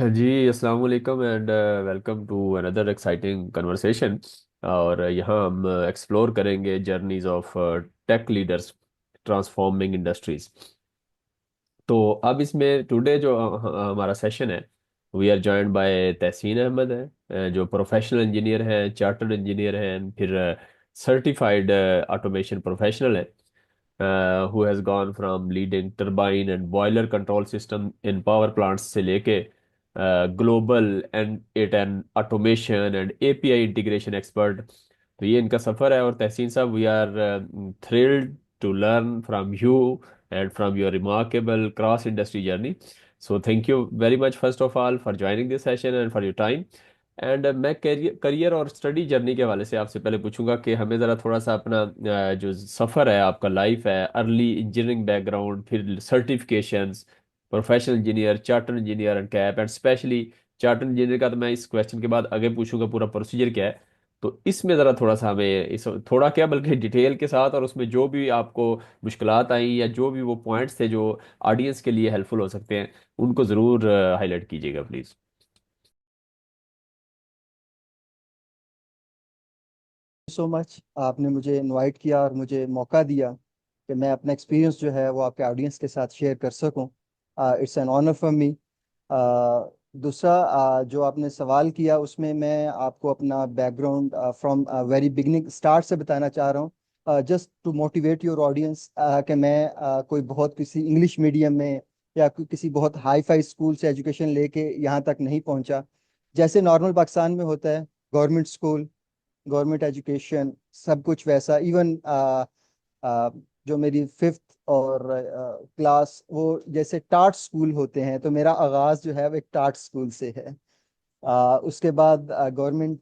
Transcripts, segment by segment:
जी, अस्सलाम वालेकुम and welcome to another exciting conversation. और यहाँ हम एक्सप्लोर करेंगे journeys of tech leaders transforming industries. तो अब इसमें टुडे जो हमारा सेशन है, we are joined by Tahseen Ahmed है, जो प्रोफेशनल इंजीनियर हैं, चार्टर्ड इंजीनियर हैं, फिर सर्टिफाइड ऑटोमेशन प्रोफेशनल है, who has gone from leading turbine and boiler control system in power plants से लेके global and IT and automation and API integration expert. तो ये इनका सफ़र है। और तहसीन साहब, we are thrilled to learn from you and from your remarkable cross industry journey. So thank you very much first of all for joining this session and for your time. And मैं career career और study journey के हवाले से आपसे पहले पूछूंगा कि हमें ज़रा थोड़ा सा अपना जो सफ़र है, आपका लाइफ है, अर्ली इंजीनियरिंग बैकग्राउंड, फिर certifications, professional engineer, chartered engineer and cap, and specially chartered engineer का तो मैं इस क्वेश्चन के बाद आगे पूछूंगा पूरा प्रोसीजर क्या है। तो इसमें ज़रा थोड़ा सा हमें इस थोड़ा क्या बल्कि डिटेल के साथ, और उसमें जो भी आपको मुश्किलात आई या जो भी वो पॉइंट्स थे जो ऑडियंस के लिए हेल्पफुल हो सकते हैं, उनको ज़रूर हाईलाइट कीजिएगा प्लीज़। सो मच, आपने मुझे इनवाइट किया और मुझे मौका दिया कि मैं अपना एक्सपीरियंस जो है वो आपके ऑडियंस के साथ शेयर कर सकूं। It's an honour for me. दूसरा, जो आपने सवाल किया उसमें मैं आपको अपना background from very beginning start से बताना चाह रहा हूँ, just to motivate your audience कि मैं कोई बहुत किसी इंग्लिश मीडियम में या किसी बहुत हाई फाई स्कूल से एजुकेशन लेके यहाँ तक नहीं पहुँचा। जैसे नॉर्मल पाकिस्तान में होता है, गवर्नमेंट स्कूल, गवर्नमेंट एजुकेशन, सब कुछ वैसा। इवन जो मेरी फिफ्थ और क्लास, वो जैसे टाट स्कूल होते हैं, तो मेरा आगाज जो है वो एक टाट स्कूल से है। उसके बाद गवर्नमेंट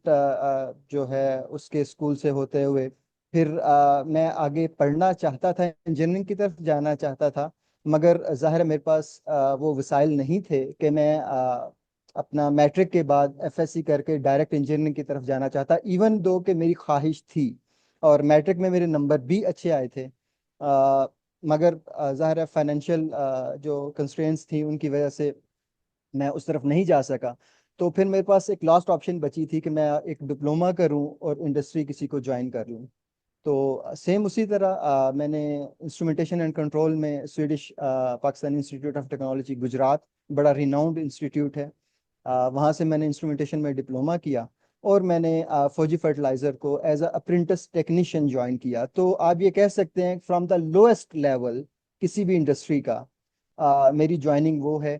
जो है उसके स्कूल से होते हुए फिर मैं आगे पढ़ना चाहता था, इंजीनियरिंग की तरफ जाना चाहता था। मगर ज़ाहिर है मेरे पास वो वसाइल नहीं थे कि मैं अपना मैट्रिक के बाद एफएससी करके डायरेक्ट इंजीनियरिंग की तरफ जाना चाहता, इवन दो कि मेरी ख्वाहिश थी और मैट्रिक में मेरे नंबर भी अच्छे आए थे। मगर ज़ाहिर है फाइनेंशियल जो कंस्ट्रेंट्स थी उनकी वजह से मैं उस तरफ नहीं जा सका। तो फिर मेरे पास एक लास्ट ऑप्शन बची थी कि मैं एक डिप्लोमा करूं और इंडस्ट्री किसी को ज्वाइन कर लूं। तो सेम उसी तरह मैंने इंस्ट्रूमेंटेशन एंड कंट्रोल में Swedish Pakistan institute of technology Gujarat, बड़ा रिनाउंड इंस्टीट्यूट है, वहाँ से मैंने इंस्ट्रूमेंटेशन में डिप्लोमा किया और मैंने फौजी फर्टिलाइजर को एज अप्रेंटिस टेक्नीशियन ज्वाइन किया। तो आप ये कह सकते हैं फ्रॉम द लोएस्ट लेवल किसी भी इंडस्ट्री का मेरी ज्वाइनिंग वो है।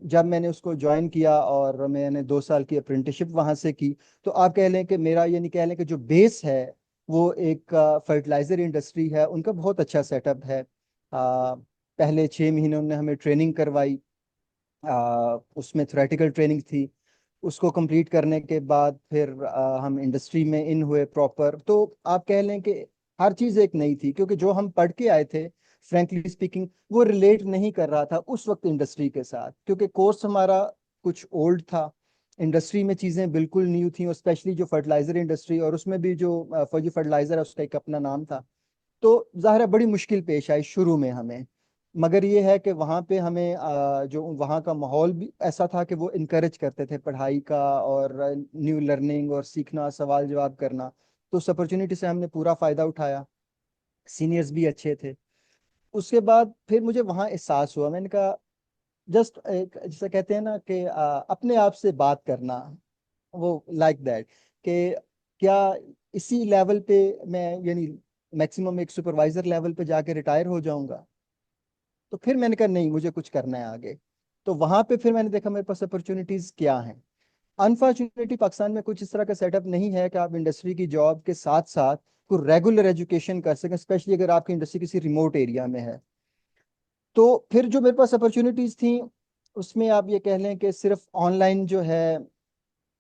जब मैंने उसको ज्वाइन किया और मैंने 2 साल की अप्रेंटिसशिप वहाँ से की, तो आप कह लें कि मेरा, यानी कह लें कि जो बेस है वो एक फर्टिलाइजर इंडस्ट्री है, उनका बहुत अच्छा सेटअप है। पहले 6 महीने उन्होंने हमें ट्रेनिंग करवाई, उसमें थ्योरेटिकल ट्रेनिंग थी। उसको कंप्लीट करने के बाद फिर हम इंडस्ट्री में इन हुए प्रॉपर। तो आप कह लें कि हर चीज़ एक नई थी, क्योंकि जो हम पढ़ के आए थे फ्रैंकली स्पीकिंग वो रिलेट नहीं कर रहा था उस वक्त इंडस्ट्री के साथ, क्योंकि कोर्स हमारा कुछ ओल्ड था। इंडस्ट्री में चीज़ें बिल्कुल न्यू थी, और स्पेशली जो फर्टिलाइजर इंडस्ट्री, और उसमें भी जो फौजी फर्टिलाइजर है उसका एक अपना नाम था। तो जाहिर है बड़ी मुश्किल पेश आई शुरू में हमें। मगर ये है कि वहाँ पे हमें जो वहाँ का माहौल भी ऐसा था कि वो इनकरेज करते थे पढ़ाई का और न्यू लर्निंग और सीखना, सवाल जवाब करना। तो उस अपॉर्चुनिटी से हमने पूरा फ़ायदा उठाया, सीनियर्स भी अच्छे थे। उसके बाद फिर मुझे वहाँ एहसास हुआ, मैंने कहा जस्ट एक जैसे कहते हैं ना कि अपने आप से बात करना, वो लाइक दैट, कि क्या इसी लेवल पे मैं, यानी मैक्सिमम एक सुपरवाइजर लेवल पे जाके रिटायर हो जाऊंगा। तो फिर मैंने कहा नहीं, मुझे कुछ करना है आगे। तो वहां पे फिर मैंने देखा मेरे पास अपॉर्चुनिटीज क्या हैं। अनफॉर्चुनेटली पाकिस्तान में कुछ इस तरह का सेटअप नहीं है कि आप इंडस्ट्री की जॉब के साथ साथ कोई रेगुलर एजुकेशन कर सकें, स्पेशली अगर आपकी इंडस्ट्री किसी रिमोट एरिया में है। तो फिर जो मेरे पास अपॉर्चुनिटीज थी उसमें आप ये कह लें कि सिर्फ ऑनलाइन जो है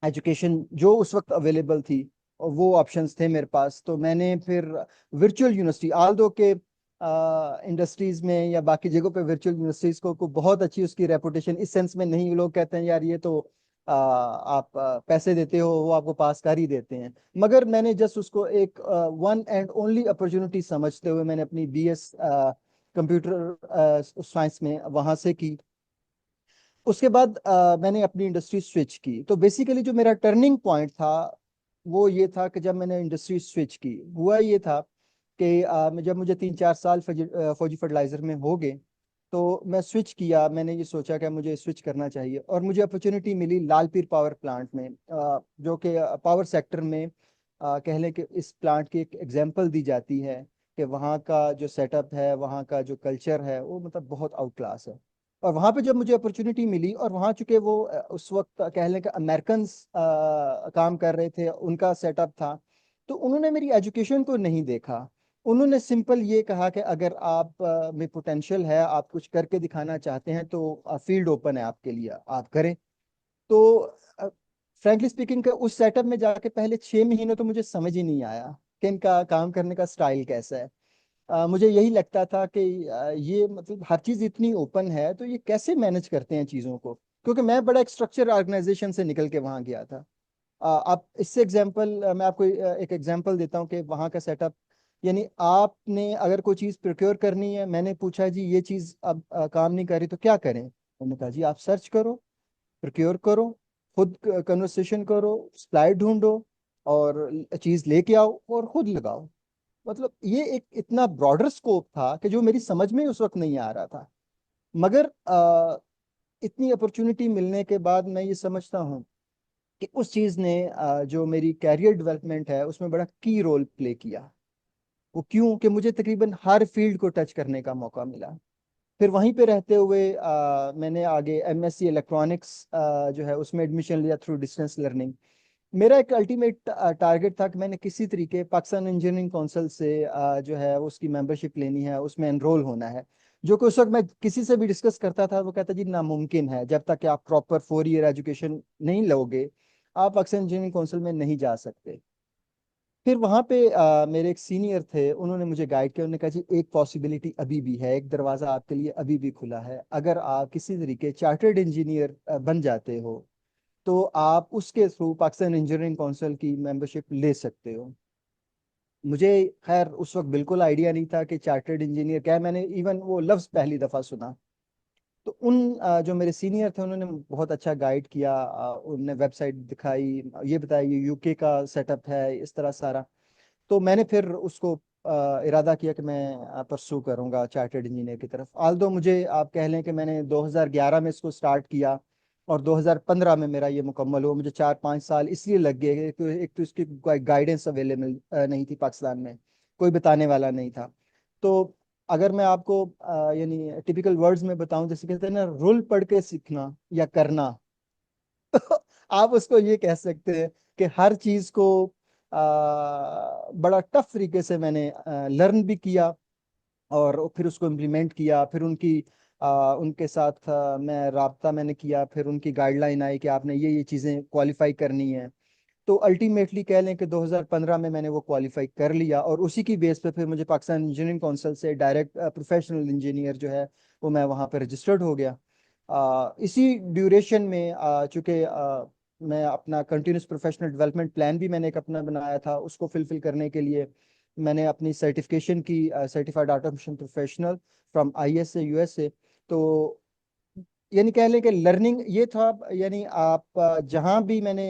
एजुकेशन जो उस वक्त अवेलेबल थी, और वो ऑप्शंस थे मेरे पास। तो मैंने फिर वर्चुअल यूनिवर्सिटी, आल दो के इंडस्ट्रीज में या बाकी जगहों पे वर्चुअल यूनिवर्सिटीज को बहुत अच्छी उसकी रेपुटेशन इस सेंस में नहीं, लोग कहते हैं यार ये तो आप पैसे देते हो, वो आपको पास कर ही देते हैं। मगर मैंने जस्ट उसको एक वन एंड ओनली अपॉर्चुनिटी समझते हुए मैंने अपनी बीएस कंप्यूटर साइंस में वहां से की। उसके बाद मैंने अपनी इंडस्ट्री स्विच की। तो बेसिकली जो मेरा टर्निंग पॉइंट था वो ये था कि जब मैंने इंडस्ट्री स्विच की, हुआ ये था कि जब मुझे 3-4 साल फौजी फर्टिलाइजर में हो गए, तो मैं स्विच किया। मैंने ये सोचा कि मुझे स्विच करना चाहिए, और मुझे अपॉर्चुनिटी मिली लालपीर पावर प्लांट में, जो कि पावर सेक्टर में कह लें कि इस प्लांट की एक एग्जांपल दी जाती है कि वहाँ का जो सेटअप है, वहाँ का जो कल्चर है, वो मतलब बहुत आउट क्लास है। और वहाँ पे जब मुझे अपॉर्चुनिटी मिली, और वहाँ चूंकि वो उस वक्त कह लें कि अमेरिकन काम कर रहे थे, उनका सेटअप था, तो उन्होंने मेरी एजुकेशन को नहीं देखा। उन्होंने सिंपल ये कहा कि अगर आप में पोटेंशियल है, आप कुछ करके दिखाना चाहते हैं, तो फील्ड ओपन है आपके लिए, आप करें। तो फ्रैंकली स्पीकिंग उस सेटअप में जाके पहले 6 महीने तो मुझे समझ ही नहीं आया कि इनका काम करने का स्टाइल कैसा है। मुझे यही लगता था कि ये मतलब हर चीज इतनी ओपन है, तो ये कैसे मैनेज करते हैं चीजों को, क्योंकि मैं बड़ा एक स्ट्रक्चर ऑर्गेनाइजेशन से निकल के वहां गया था। आप इससे एग्जांपल मैं आपको एक एग्जांपल देता हूँ कि वहाँ का सेटअप, यानी आपने अगर कोई चीज़ प्रोक्योर करनी है, मैंने पूछा जी ये चीज़ अब काम नहीं कर रही तो क्या करें, उन्होंने कहा जी आप सर्च करो, प्रोक्योर करो, खुद कन्वर्सेशन करो, सप्लाई ढूंढो, और चीज़ लेके आओ और खुद लगाओ। मतलब ये एक इतना ब्रॉडर स्कोप था कि जो मेरी समझ में उस वक्त नहीं आ रहा था। मगर इतनी अपॉर्चुनिटी मिलने के बाद मैं ये समझता हूँ कि उस चीज ने जो मेरी कैरियर डेवलपमेंट है उसमें बड़ा की रोल प्ले किया। वो क्यों कि मुझे तकरीबन हर फील्ड को टच करने का मौका मिला। फिर वहीं पे रहते हुए मैंने आगे एमएससी इलेक्ट्रॉनिक्स जो है उसमें एडमिशन लिया थ्रू डिस्टेंस लर्निंग। मेरा एक अल्टीमेट टारगेट था कि मैंने किसी तरीके पाकिस्तान इंजीनियरिंग काउंसिल से जो है उसकी मेंबरशिप लेनी है, उसमें एनरोल होना है। जो कि उस वक्त मैं किसी से भी डिस्कस करता था, वो कहता जी नामुमकिन है, जब तक कि आप प्रॉपर 4 ईयर एजुकेशन नहीं लोगे आप पाकिस्तान इंजीनियरिंग काउंसिल में नहीं जा सकते। फिर वहाँ पे मेरे एक सीनियर थे, उन्होंने मुझे गाइड किया। उन्होंने कहा जी एक पॉसिबिलिटी अभी भी है, एक दरवाज़ा आपके लिए अभी भी खुला है, अगर आप किसी तरीके चार्टर्ड इंजीनियर बन जाते हो तो आप उसके थ्रू पाकिस्तान इंजीनियरिंग काउंसिल की मेंबरशिप ले सकते हो। मुझे खैर उस वक्त बिल्कुल आइडिया नहीं था कि चार्टर्ड इंजीनियर क्या है, मैंने इवन वो लफ्ज़ पहली दफ़ा सुना। तो उन जो मेरे सीनियर थे उन्होंने बहुत अच्छा गाइड किया, उन्होंने वेबसाइट दिखाई, ये बताया ये यूके का सेटअप है इस तरह सारा। तो मैंने फिर उसको इरादा किया कि मैं परसू करूंगा चार्टर्ड इंजीनियर की तरफ। आल्दो मुझे आप कह लें कि मैंने 2011 में इसको स्टार्ट किया और 2015 में मेरा ये मुकम्मल हुआ। मुझे 4-5 साल इसलिए लग गए कि एक तो इसकी कोई गाइडेंस अवेलेबल नहीं थी पाकिस्तान में, कोई बताने वाला नहीं था। तो अगर मैं आपको यानी टिपिकल वर्ड्स में बताऊं, जैसे कहते हैं ना रूल पढ़ के सीखना या करना, आप उसको ये कह सकते हैं कि हर चीज को बड़ा टफ तरीके से मैंने लर्न भी किया और फिर उसको इम्प्लीमेंट किया। फिर उनके साथ मैं राब्ता मैंने किया, फिर उनकी गाइडलाइन आई कि आपने ये चीज़ें क्वालिफाई करनी है। तो अल्टीमेटली कह लें कि 2015 में मैंने वो क्वालिफाई कर लिया, और उसी की बेस पे फिर मुझे पाकिस्तान इंजीनियरिंग काउंसिल से डायरेक्ट प्रोफेशनल इंजीनियर जो है वो मैं वहाँ पर रजिस्टर्ड हो गया। इसी ड्यूरेशन में चूंकि मैं अपना कंटिन्यूस प्रोफेशनल डेवलपमेंट प्लान भी मैंने एक अपना बनाया था, उसको फिलफिल करने के लिए मैंने अपनी सर्टिफिकेशन की, certified automation professional from ISA USA. तो यानी कह लें कि लर्निंग ये था, यानी आप जहाँ भी मैंने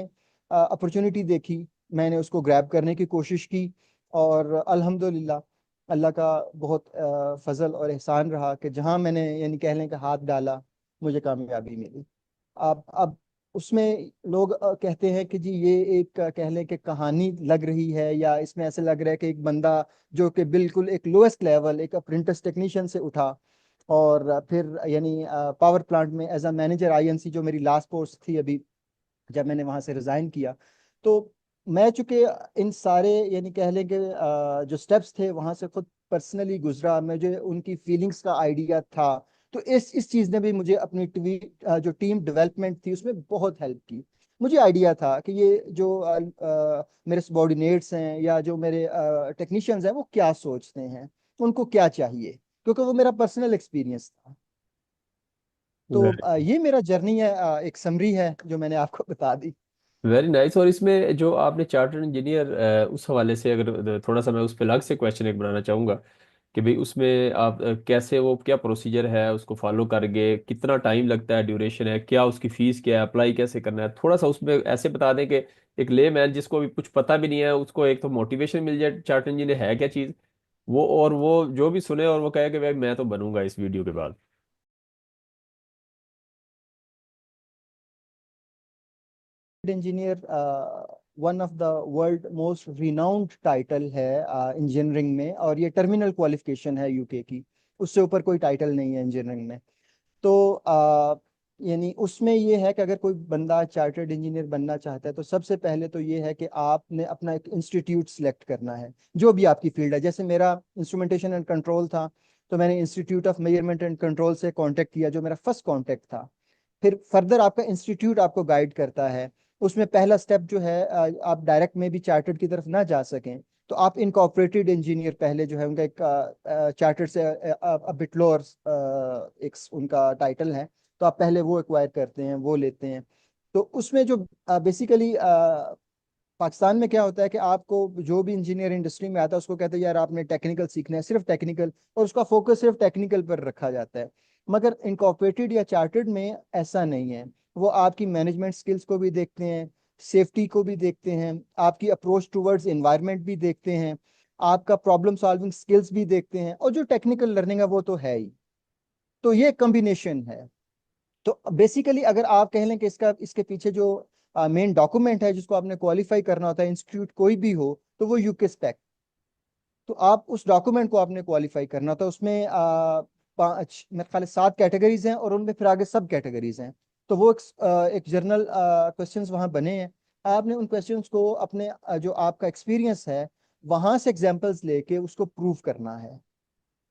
अपॉर्चुनिटी देखी मैंने उसको ग्रैब करने की कोशिश की। और अल्हम्दुलिल्लाह अल्लाह का बहुत फजल और एहसान रहा कि जहाँ मैंने यानी कह लें कि हाथ डाला मुझे कामयाबी मिली। अब उसमें लोग कहते हैं कि जी ये एक कह लें कि कहानी लग रही है, या इसमें ऐसे लग रहा है कि एक बंदा जो कि बिल्कुल एक लोएस्ट लेवल एक अप्रेंटिस टेक्नीशियन से उठा और फिर यानी पावर प्लांट में एज अ मैनेजर आईएनसी, जो मेरी लास्ट पोस्ट थी अभी जब मैंने वहां से रिजाइन किया। तो मैं चूंकि इन सारे यानी कह लें कि जो स्टेप्स थे वहां से खुद पर्सनली गुजरा, मुझे उनकी फीलिंग्स का आइडिया था। तो इस चीज ने भी मुझे अपनी जो टीम डेवलपमेंट थी उसमें बहुत हेल्प की। मुझे आइडिया था कि ये जो मेरे सबॉर्डिनेट्स हैं या जो मेरे टेक्नीशियंस हैं वो क्या सोचते हैं, उनको क्या चाहिए, क्योंकि वो मेरा पर्सनल एक्सपीरियंस था। तो ये मेरा जर्नी है, एक समरी है जो मैंने आपको बता दी। Very nice. और इसमें जो आपने चार्टर्ड इंजीनियर, उस हवाले से अगर थोड़ा सा मैं उस पर अलग से क्वेश्चन एक बनाना चाहूँगा कि भाई उसमें आप कैसे, वो क्या प्रोसीजर है उसको फॉलो करके, कितना टाइम लगता है, ड्यूरेशन है क्या, उसकी फीस क्या है, अप्लाई कैसे करना है, थोड़ा सा उसमें ऐसे बता दें कि एक ले मैन जिसको अभी कुछ पता भी नहीं है उसको एक तो मोटिवेशन मिल जाए चार्ट इंजीनियर है क्या चीज़, वो और वो जो भी सुने और वो कहे कि भाई मैं तो बनूंगा इस वीडियो के बाद। Engineer one of the world most renowned title है इंजीनियरिंग में, और ये टर्मिनल क्वालिफिकेशन है यूके की। उससे ऊपर कोई टाइटल नहीं है इंजीनियरिंग में। तो यानी उसमें ये है कि अगर कोई बंदा चार्टर्ड इंजीनियर बनना चाहता है तो सबसे पहले तो ये है कि आपने अपना एक इंस्टीट्यूट सिलेक्ट करना है, जो भी आपकी फील्ड है। जैसे मेरा इंस्ट्रूमेंटेशन एंड कंट्रोल था, तो मैंने institute of measurement and control से कांटेक्ट किया, जो मेरा फर्स्ट कांटेक्ट था। फिर फर्दर आपका इंस्टीट्यूट आपको गाइड करता है। उसमें पहला स्टेप जो है, आप डायरेक्ट में भी चार्टर्ड की तरफ ना जा सकें तो आप इनकॉर्पोरेटेड इंजीनियर पहले जो है उनका एक चार्टर्ड से बिट लोअर एक उनका टाइटल है, तो आप पहले वो एक्वायर करते हैं, वो लेते हैं। तो उसमें जो बेसिकली पाकिस्तान में क्या होता है कि आपको जो भी इंजीनियर इंडस्ट्री में आता है उसको कहते हैं यार आपने टेक्निकल सीखना है, सिर्फ टेक्निकल, और उसका फोकस सिर्फ टेक्निकल पर रखा जाता है। मगर इनकॉर्पोरेटेड या चार्टर्ड में ऐसा नहीं है। वो आपकी मैनेजमेंट स्किल्स को भी देखते हैं, सेफ्टी को भी देखते हैं, आपकी अप्रोच टूवर्ड्स एनवायरनमेंट भी देखते हैं, आपका प्रॉब्लम सॉल्विंग स्किल्स भी देखते हैं, और जो टेक्निकल लर्निंग है वो तो है ही। तो ये कॉम्बिनेशन है। तो बेसिकली अगर आप कह लें कि इसका इसके पीछे जो मेन डॉक्यूमेंट है जिसको आपने क्वालिफाई करना होता है, इंस्टीट्यूट कोई भी हो, तो वो यूके स्पेक। तो आप उस डॉक्यूमेंट को आपने क्वालिफाई करना होता है। उसमें पांच मेरे ख्याल है 7 कैटेगरीज हैं, और उनमें फिर आगे सब कैटेगरीज हैं। तो वो एक जर्नल क्वेश्चंस वहाँ बने हैं। आपने उन क्वेश्चंस को अपने जो आपका एक्सपीरियंस है वहां से एग्जांपल्स लेके उसको प्रूव करना है।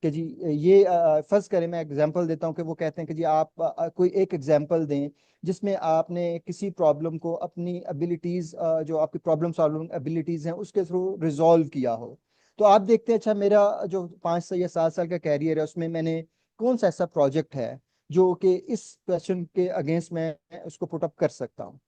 कि जी ये फर्ज करें, मैं एग्जांपल देता हूँ कि वो कहते हैं कि जी आप कोई एक एग्जांपल दें जिसमें आपने किसी प्रॉब्लम को अपनी एबिलिटीज, जो आपकी प्रॉब्लम सॉल्विंग एबिलिटीज हैं उसके थ्रू रिजॉल्व किया हो। तो आप देखते हैं अच्छा मेरा जो 5 से या 7 साल का कैरियर है उसमें मैंने कौन सा ऐसा प्रोजेक्ट है जो कि इस क्वेश्चन के अगेंस्ट मैं उसको पुट अप कर सकता हूँ।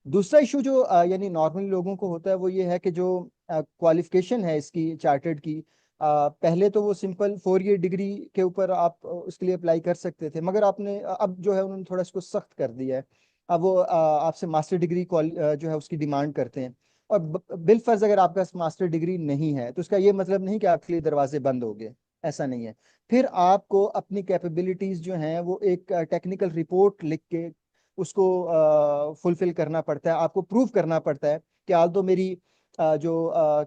दूसरा इशू जो यानी नॉर्मली लोगों को होता है वो ये है कि जो क्वालिफिकेशन है इसकी चार्टर्ड की, पहले तो वो सिंपल 4 ईयर डिग्री के ऊपर आप उसके लिए अप्लाई कर सकते थे, मगर आपने अब जो है उन्होंने थोड़ा इसको सख्त कर दिया है। अब वो आपसे मास्टर डिग्री जो है उसकी डिमांड करते हैं। और बिलफर्ज अगर आपके पास मास्टर डिग्री नहीं है तो उसका ये मतलब नहीं कि आपके लिए दरवाजे बंद हो गए, ऐसा नहीं है। फिर आपको अपनी कैपेबिलिटीज जो हैं वो एक टेक्निकल रिपोर्ट लिख के उसको फुलफिल करना पड़ता है, आपको प्रूव करना पड़ता है कि आज तो मेरी जो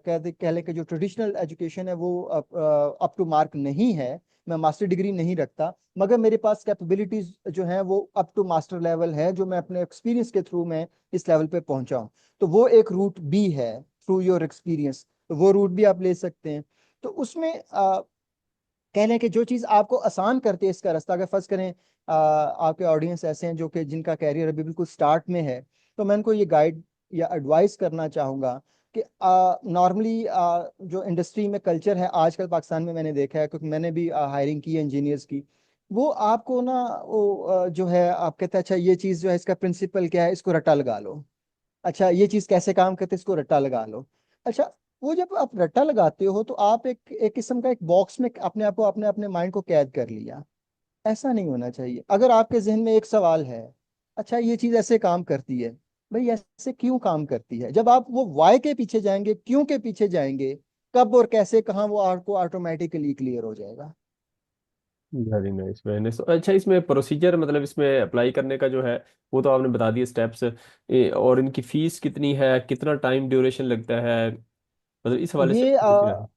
कह लें कि जो ट्रेडिशनल एजुकेशन है वो अप टू मार्क नहीं है, मैं मास्टर डिग्री नहीं रखता, मगर मेरे पास कैपेबिलिटीज जो हैं वो अप टू मास्टर लेवल है, जो मैं अपने एक्सपीरियंस के थ्रू मैं इस लेवल पे पहुंचा हूं। तो वो एक रूट भी है, थ्रू योर एक्सपीरियंस, तो वो रूट भी आप ले सकते हैं। तो उसमें कहने कि जो चीज़ आपको आसान करती है इसका रास्ता, अगर फर्ज करें आपके ऑडियंस ऐसे हैं जो कि जिनका कैरियर अभी बिल्कुल स्टार्ट में है, तो मैं उनको ये गाइड या एडवाइस करना चाहूँगा कि नॉर्मली जो इंडस्ट्री में कल्चर है आजकल पाकिस्तान में मैंने देखा है, क्योंकि मैंने भी हायरिंग की है इंजीनियर्स की। वो आपको ना वो जो है आप कहते हैं अच्छा ये चीज़ जो है इसका प्रिंसिपल क्या है, इसको रट्टा लगा लो। अच्छा ये चीज कैसे काम करते हैं, इसको रट्टा लगा लो। अच्छा, वो जब आप रट्टा लगाते हो तो आप एक किस्म का एक बॉक्स में अपने आप को अपने अपने माइंड को कैद कर लिया। ऐसा नहीं होना चाहिए। अगर आपके जहन में एक सवाल है, अच्छा ये चीज ऐसे काम करती है, भाई ऐसे क्यों काम करती है, जब आप वो वाई के पीछे जाएंगे, क्यों के पीछे जाएंगे, कब और कैसे कहाँ, वो आपको ऑटोमेटिकली क्लियर हो जाएगा। Very nice very nice. अच्छा इसमें प्रोसीजर मतलब इसमें अप्लाई करने का जो है वो तो आपने बता दिए स्टेप्स, और इनकी फीस कितनी है, कितना टाइम ड्यूरेशन लगता है, मतलब इस हवाले से ये पूछ रहा था।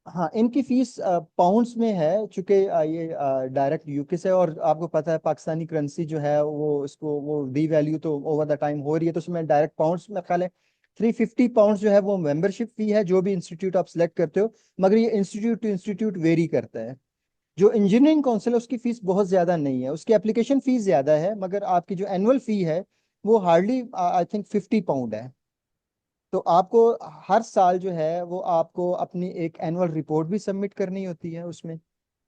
हाँ, इनकी फीस पाउंड्स में है, चूंकि ये डायरेक्ट यूके से, और आपको पता है पाकिस्तानी करेंसी जो है वो इसको वो डी वैल्यू तो ओवर द टाइम हो रही है, तो उसमें डायरेक्ट पाउंड्स में ख्याल है 350 पाउंड्स जो है वो मेंबरशिप फी है, जो भी इंस्टीट्यूट आप सिलेक्ट करते हो। मगर ये इंस्टीट्यूट टू इंस्टीट्यूट वेरी करता है। जो इंजीनियरिंग काउंसिल है उसकी फीस बहुत ज्यादा नहीं है, उसकी एप्लीकेशन फीस ज्यादा है, मगर आपकी जो एनुअल फी है वो हार्डली आई थिंक 50 पाउंड है। तो आपको हर साल जो है वो आपको अपनी एक एनुअल रिपोर्ट भी सबमिट करनी होती है उसमें,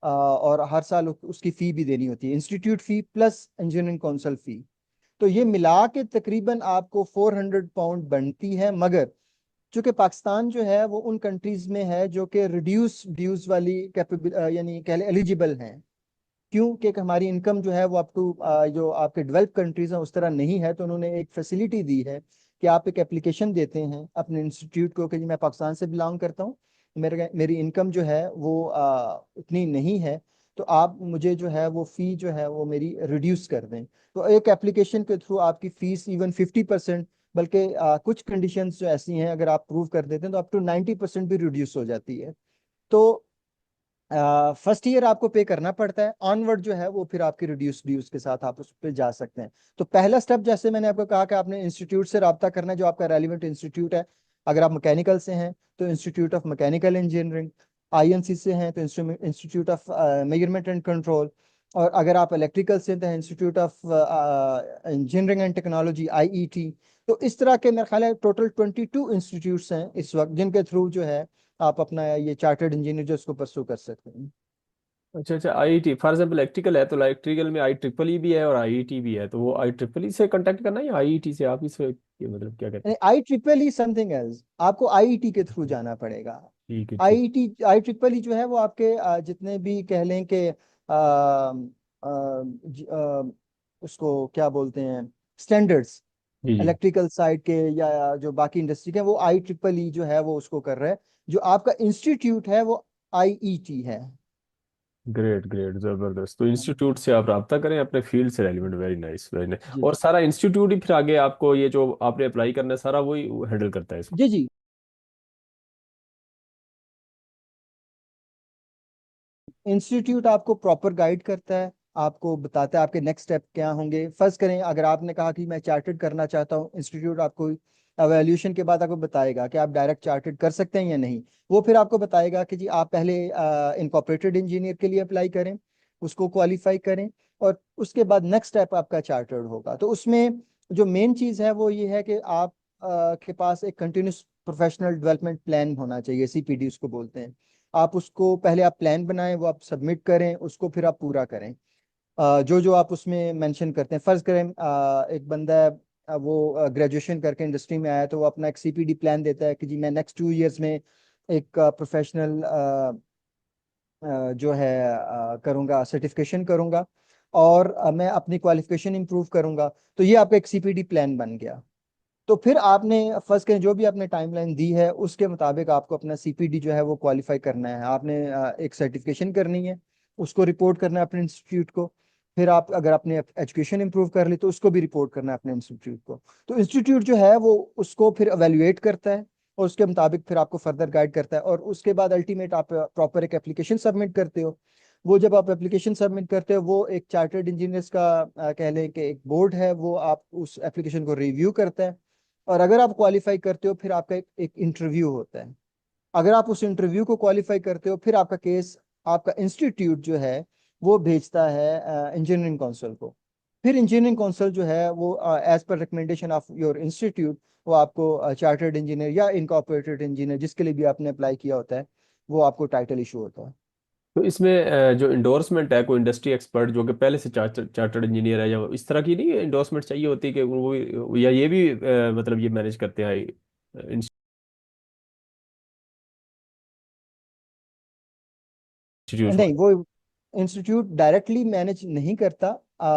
और हर साल उसकी फी भी देनी होती है, institute fee plus engineering council fee. तो ये मिला के तकरीबन आपको 400 पाउंड बनती है। मगर चूंकि पाकिस्तान जो है वो उन कंट्रीज में है जो कि रिड्यूस ड्यूज वाली कैपेबल यानी कह ले एलिजिबल हैं। क्यों कि हमारी इनकम जो है वो अप टू जो आपके डेवलप कंट्रीज हैं उस तरह नहीं है, तो उन्होंने एक फैसिलिटी दी है कि आप एक एप्लीकेशन देते हैं अपने इंस्टीट्यूट को कि जी मैं पाकिस्तान से बिलोंग करता हूँ, मेरी इनकम जो है वो उतनी नहीं है, तो आप मुझे जो है वो फी जो है वो मेरी रिड्यूस कर दें। तो एक एप्लीकेशन के थ्रू आपकी फीस इवन 50%, बल्कि कुछ कंडीशंस जो ऐसी हैं अगर आप प्रूव कर देते हैं तो अप टू 90% भी रिड्यूस हो जाती है। तो फर्स्ट ईयर आपको पे करना पड़ता है, ऑनवर्ड जो है वो फिर आपकी रिड्यूस ड्यूज के साथ आप उस पर जा सकते हैं। तो पहला स्टेप जैसे मैंने आपको कहा कि आपने इंस्टीट्यूट से रब्ता करना है जो आपका रेलिवेंट इंस्टीट्यूट है। अगर आप मैकेनिकल से हैं तो institute of mechanical engineering, INC से हैं तो institute of measurement and control, और अगर आप इलेक्ट्रिकल से हैं तो institute of engineering and technology IET. तो इस तरह के मेरे ख्याल है टोटल 22 इंस्टीट्यूट्स हैं इस वक्त जिनके थ्रू जो है आप अपना ये चार्टर्ड इंजीनियर जो उसको परसू कर सकते हैं। अच्छा अच्छा, आईआईटी फॉर एग्जाम्पल इलेक्ट्रिकल है तो इलेक्ट्रिकल में आई ट्रिपल ई भी है और आईआईटी भी है, तो वो आई ट्रिपल ई से कांटेक्ट करना है या आईआईटी से, आप इससे ये मतलब क्या कहते हैं? I triple E something else, आपको आईईटी के थ्रू जाना पड़ेगा। ठीक है ठीक। आईईटी आई ट्रिपल ई जो है वो आपके जितने भी कह लें कि उसको क्या बोलते हैं स्टैंडर्ड्स जी जी। इलेक्ट्रिकल साइड के या जो बाकी इंडस्ट्री के, वो आई ट्रिपल ई जो है वो उसको कर रहा है। जो आपका इंस्टीट्यूट है वो आईईटी है। ग्रेट ग्रेट, जबरदस्त। तो इंस्टीट्यूट से आप राब्ता करें अपने फील्ड से relevant, very nice very nice. जी और सारा इंस्टीट्यूट ही फिर आगे आपको ये जो आपने अप्लाई करना है सारा वही हैंडल करता है इसको? जी जी। इंस्टीट्यूट आपको प्रॉपर गाइड करता है, आपको बताता है आपके नेक्स्ट स्टेप क्या होंगे। फर्स्ट करें अगर आपने कहा कि मैं चार्टर्ड करना चाहता हूँ, इंस्टीट्यूट आपको एवेल्यूशन के बाद आपको बताएगा कि आप डायरेक्ट चार्टर्ड कर सकते हैं या नहीं। वो फिर आपको बताएगा कि जी आप पहले इनकॉर्पोरेटेड इंजीनियर के लिए अप्लाई करें, उसको क्वालिफाई करें, और उसके बाद नेक्स्ट स्टेप आपका चार्टर्ड होगा। तो उसमें जो मेन चीज़ है वो ये है कि आप के पास एक कंटिन्यूस प्रोफेशनल डेवलपमेंट प्लान होना चाहिए, सीपीडी उसको बोलते हैं। आप उसको पहले आप प्लान बनाएं, वो आप सबमिट करें, उसको फिर आप पूरा करें। जो जो आप उसमें मेंशन करते हैं, फर्ज करें एक बंदा है, वो ग्रेजुएशन करके इंडस्ट्री में आया तो वो अपना एक सीपीडी प्लान देता है कि जी मैं नेक्स्ट 2 इयर्स में एक प्रोफेशनल जो है करूंगा, सर्टिफिकेशन करूंगा, और मैं अपनी क्वालिफिकेशन इंप्रूव करूंगा। तो ये आपका एक सीपीडी प्लान बन गया। तो फिर आपने फर्स्ट करें जो भी आपने टाइमलाइन दी है उसके मुताबिक आपको अपना सीपीडी जो है वो क्वालिफाई करना है। आपने एक सर्टिफिकेशन करनी है, उसको रिपोर्ट करना है अपने इंस्टीट्यूट को। फिर आप अगर अपने एजुकेशन इंप्रूव कर ली तो उसको भी रिपोर्ट करना है अपने इंस्टीट्यूट को। तो इंस्टीट्यूट जो है वो उसको फिर अवेल्युएट करता है और उसके मुताबिक फिर आपको फर्दर गाइड करता है, और उसके बाद अल्टीमेट आप प्रॉपर एक एप्लीकेशन सबमिट करते हो। वो जब आप एप्लीकेशन सबमिट करते हो वो एक चार्टर्ड इंजीनियर्स का कह लें कि एक बोर्ड है, वो आप उस एप्लीकेशन को रिव्यू करता है। और अगर आप क्वालिफाई करते हो फिर आपका एक इंटरव्यू होता है। अगर आप उस इंटरव्यू को क्वालिफाई करते हो फिर आपका केस आपका इंस्टीट्यूट जो है वो भेजता है इंजीनियरिंग काउंसिल को। फिर इंजीनियरिंग काउंसिल जो है वो as per recommendation of your institute वो आपको चार्टर्ड इंजीनियर या इनकॉर्पोरेटेड इंजीनियर जिसके लिए भी आपने अप्लाई किया होता है वो आपको टाइटल इशू होता है। तो इसमें जो इंडोर्समेंट है, कोई इंडस्ट्री एक्सपर्ट जो कि पहले से चार्टर्ड इंजीनियर है, या इस तरह की नहीं इंडोर्समेंट चाहिए होती कि वो, या ये भी मतलब ये मैनेज करते हैं इंस्टीट्यूट नहीं, वाले? वो इंस्टीट्यूट डायरेक्टली मैनेज नहीं करता।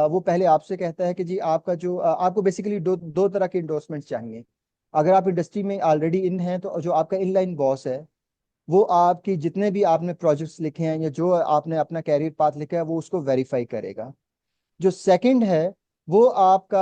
वो पहले आपसे कहता है कि जी आपका जो आपको बेसिकली दो दो तरह के इंडोर्समेंट चाहिए। अगर आप इंडस्ट्री में ऑलरेडी इन हैं तो जो आपका इनलाइन बॉस है वो आपकी जितने भी आपने प्रोजेक्ट्स लिखे हैं या जो आपने अपना कैरियर पाथ लिखा है वो उसको वेरीफाई करेगा। जो सेकंड है वो आपका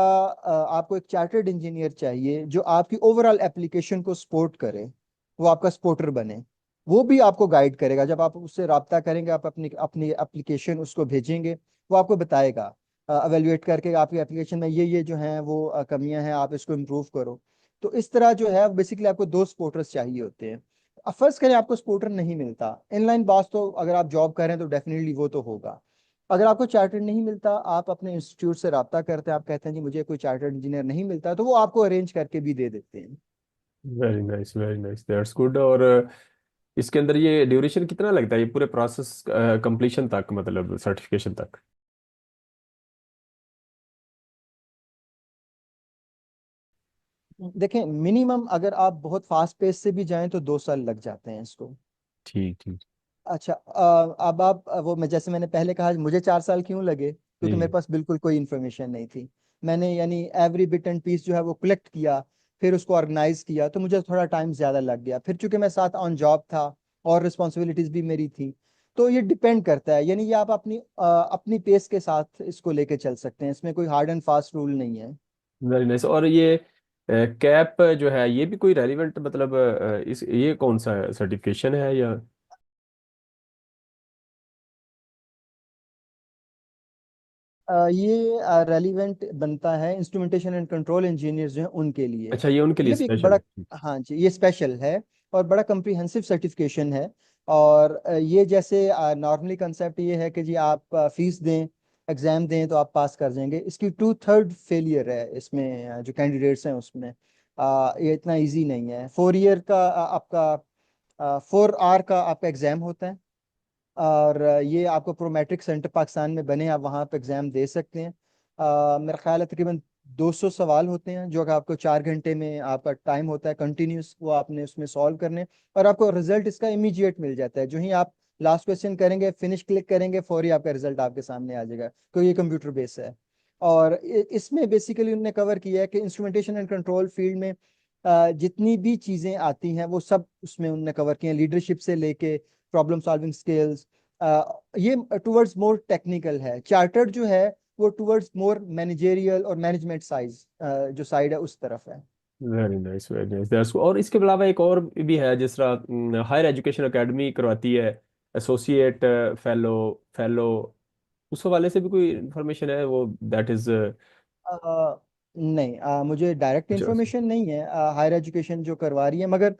आपको एक चार्टर्ड इंजीनियर चाहिए जो आपकी ओवरऑल एप्लीकेशन को सपोर्ट करे, वो आपका सपोर्टर बने। वो भी आपको गाइड करेगा, जब आप उससे राब्ता करेंगे आप अपनी अपनी एप्लीकेशन उसको भेजेंगे, वो आपको बताएगा अवेल्युएट करके आपकी एप्लीकेशन में ये जो हैं वो कमियां हैं, आप इसको इम्प्रूव करो। तो इस तरह जो है बेसिकली आपको दो सपोर्टर्स चाहिए होते हैं। अब फर्स्ट करें आपको सपोर्टर नहीं मिलता, इनलाइन बॉस तो अगर आप जॉब करें तो डेफिनेटली वो तो होगा। अगर आपको चार्टर्ड नहीं मिलता, आप अपने इंस्टीट्यूट से राब्ता करते हैं, आप कहते हैं जी मुझे कोई चार्टर्ड इंजीनियर नहीं मिलता, तो वो आपको अरेंज करके भी दे देते हैं। Very nice that's good. और इसके अंदर ये ड्यूरेशन कितना लगता है ये पूरे प्रोसेस कंप्लीशन तक, मतलब सर्टिफिकेशन तक? देखें, मिनिमम अगर आप बहुत फास्ट पेस से भी जाएं तो 2 साल लग जाते हैं इसको। ठीक ठीक। अच्छा, अब आप वो, मैं जैसे मैंने पहले कहा, मुझे 4 साल क्यों लगे, क्योंकि मेरे जी। पास बिल्कुल कोई इन्फॉर्मेशन नहीं थी। मैंने यानी एवरी बिट एंड पीस जो है वो कलेक्ट किया, फिर उसको ऑर्गेनाइज किया, तो मुझे थोड़ा टाइम ज्यादा लग गया। फिर चूंकि मैं साथ ऑन जॉब था और रिस्पॉन्सिबिलिटीज भी मेरी थी, तो ये डिपेंड करता है। यानी ये आप अपनी पेस के साथ इसको लेके चल सकते हैं, इसमें कोई हार्ड एंड फास्ट रूल नहीं है। Very nice. और ये कैप जो है ये भी कोई रेलिवेंट, मतलब इस ये कौन सा सर्टिफिकेशन है या? ये रेलिवेंट बनता है इंस्ट्रूमेंटेशन एंड कंट्रोल इंजीनियर्स जो हैं उनके लिए। अच्छा, ये उनके लिए ये भी एक स्पेशल बड़ा, है। हाँ जी, ये स्पेशल है और बड़ा कम्प्रिहेंसिव सर्टिफिकेशन है। और ये जैसे नॉर्मली कंसेप्ट ये है कि जी आप फीस दें, एग्जाम दें तो आप पास कर जाएंगे। इसकी 2/3 फेलियर है इसमें, जो कैंडिडेट्स हैं उसमें। ये इतना इजी नहीं है। 4 ईयर का आपका 4 आवर का आपका एग्जाम होता है। और ये आपको प्रोमेट्रिक सेंटर पाकिस्तान में बने, आप वहाँ पे एग्ज़ाम दे सकते हैं। मेरा ख्याल है तकरीबन 200 सवाल होते हैं, जो कि आपको 4 घंटे में आपका टाइम होता है कंटिन्यूस, वो आपने उसमें सॉल्व करने। और आपको रिजल्ट इसका इमीडिएट मिल जाता है। जो ही आप लास्ट क्वेश्चन करेंगे, फिनिश क्लिक करेंगे, फौरी आपका रिजल्ट आपके सामने आ जाएगा, क्योंकि ये कंप्यूटर बेस है। और इसमें बेसिकली उन्होंने कवर किया है कि इंस्ट्रूमेंटेशन एंड कंट्रोल फील्ड में जितनी भी चीज़ें आती हैं वो सब उसमें उन्होंने कवर की हैं, लीडरशिप से लेके प्रॉब्लम सॉल्विंग स्किल्स। ये टुवर्ड्स मोर टेक्निकल है। चार्टर्ड जो है वो टुवर्ड्स मोर मैनेजेरियल और मैनेजमेंट साइज, जो साइड है उस तरफ है। Very nice, very nice, that's. और इसके अलावा एक और भी है, जिस तरह हायर एजुकेशन एकेडमी करवाती है एसोसिएट फेलो, फेलो, उस हवाले से भी कोई इंफॉर्मेशन है वो, दैट इज? नहीं, मुझे डायरेक्ट अच्छा। इंफॉर्मेशन नहीं है हायर एजुकेशन जो करवा रही है, मगर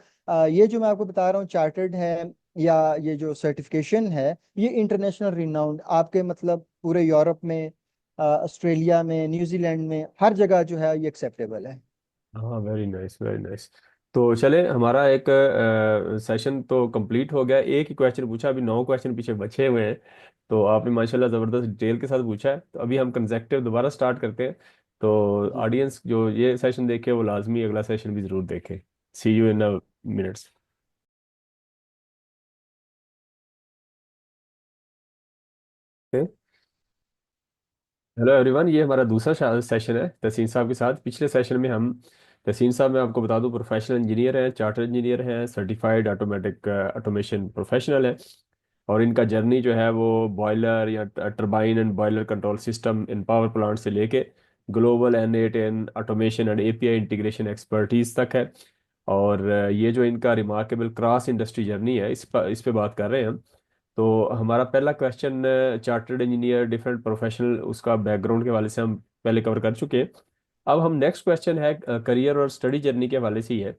ये जो मैं आपको बता रहा हूँ चार्टर्ड है, या ये जो सर्टिफिकेशन है, ये इंटरनेशनल रिनाउंड, आपके मतलब पूरे यूरोप में, ऑस्ट्रेलिया में, न्यूजीलैंड में, हर जगह जो है ये एक्सेप्टेबल है। हाँ, वेरी नाइस, वेरी नाइस। तो चले, हमारा एक सेशन तो कंप्लीट हो गया। एक ही क्वेश्चन पूछा, अभी 9 क्वेश्चन पीछे बचे हुए हैं। तो आपने माशाल्लाह ज़बरदस्त डिटेल के साथ पूछा है। तो अभी हम कंसेक्टिव दोबारा स्टार्ट करते हैं। तो जी ऑडियंस जो ये सेशन देखे वो लाजमी अगला सेशन भी ज़रूर देखे। See you in a minutes. Hello everyone, ये हमारा दूसरा सेशन है तहसीन साहब के साथ। पिछले सेशन में हम, तहसीन साहब मैं आपको बता दूं, प्रोफेशनल इंजीनियर हैं, चार्टर इंजीनियर हैं, सर्टिफाइड ऑटोमेटिक ऑटोमेशन प्रोफेशनल है। और इनका जर्नी जो है वो बॉयलर या turbine and boiler control system in power plant से लेके global N8N automation and API integration expertise तक है। और ये जो इनका रिमार्केबल क्रॉस इंडस्ट्री जर्नी है, इस पे बात कर रहे हैं हम। तो हमारा पहला question, chartered engineer different professional, उसका बैकग्राउंड के हवाले से हम पहले कवर कर चुके हैं। अब हम नेक्स्ट क्वेश्चन है करियर और स्टडी जर्नी के हवाले से ही है।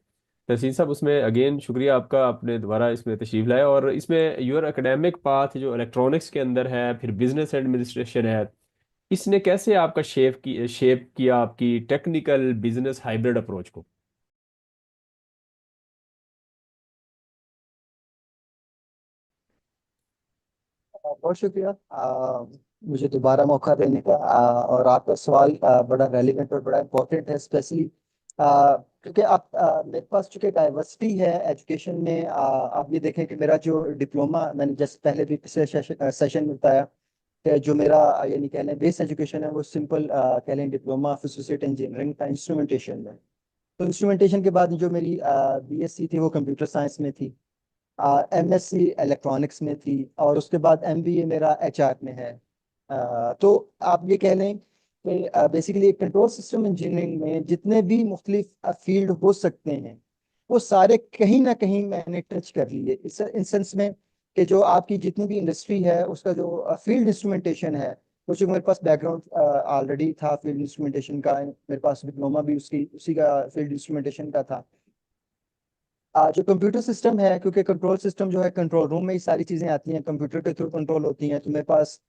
तहसीन साहब, उसमें अगेन शुक्रिया आपका, आपने दोबारा इसमें तशरीफ लाया। और इसमें योर एकेडमिक पाथ जो इलेक्ट्रॉनिक्स के अंदर है, फिर बिजनेस एडमिनिस्ट्रेशन है, इसने कैसे आपका शेप किया आपकी टेक्निकल बिजनेस हाइब्रिड अप्रोच को? बहुत शुक्रिया मुझे दोबारा मौका देने का। और आपका सवाल बड़ा रेलिवेंट और बड़ा इम्पोर्टेंट है, स्पेशली क्योंकि आप मेरे पास चूंकि डाइवर्सिटी है एजुकेशन में। आप ये देखें कि मेरा जो डिप्लोमा, मैंने जैसे पहले भी पिछले सेशन में बताया कि जो मेरा यानी कह लें बेस एजुकेशन है, वो सिंपल कह लें डिप्लोमा ऑफ एसोसिएट इंजीनियरिंग था इंस्ट्रूमेंटेशन में। तो इंस्ट्रूमेंटेशन के बाद जो मेरी BSc थी वो कंप्यूटर साइंस में थी, MSc इलेक्ट्रॉनिक्स में थी, और उसके बाद MBA मेरा HR में है। तो आप ये कह लें कि बेसिकली कंट्रोल सिस्टम इंजीनियरिंग में जितने भी मुख्तलिफ फील्ड हो सकते हैं, वो सारे कहीं ना कहीं मैंने टच कर लिए, इस सेंस में कि जो आपकी जितनी भी इंडस्ट्री है उसका जो फील्ड इंस्ट्रूमेंटेशन है, वो जो मेरे पास बैकग्राउंड ऑलरेडी था फील्ड इंस्ट्रूमेंटेशन का, मेरे पास डिप्लोमा भी उसकी उसी का फील्ड इंस्ट्रूमेंटेशन का था। जो कंप्यूटर सिस्टम है, क्योंकि कंट्रोल सिस्टम जो है कंट्रोल रूम में ही सारी चीजें आती हैं, कंप्यूटर के थ्रू कंट्रोल होती हैं, तो मेरे पास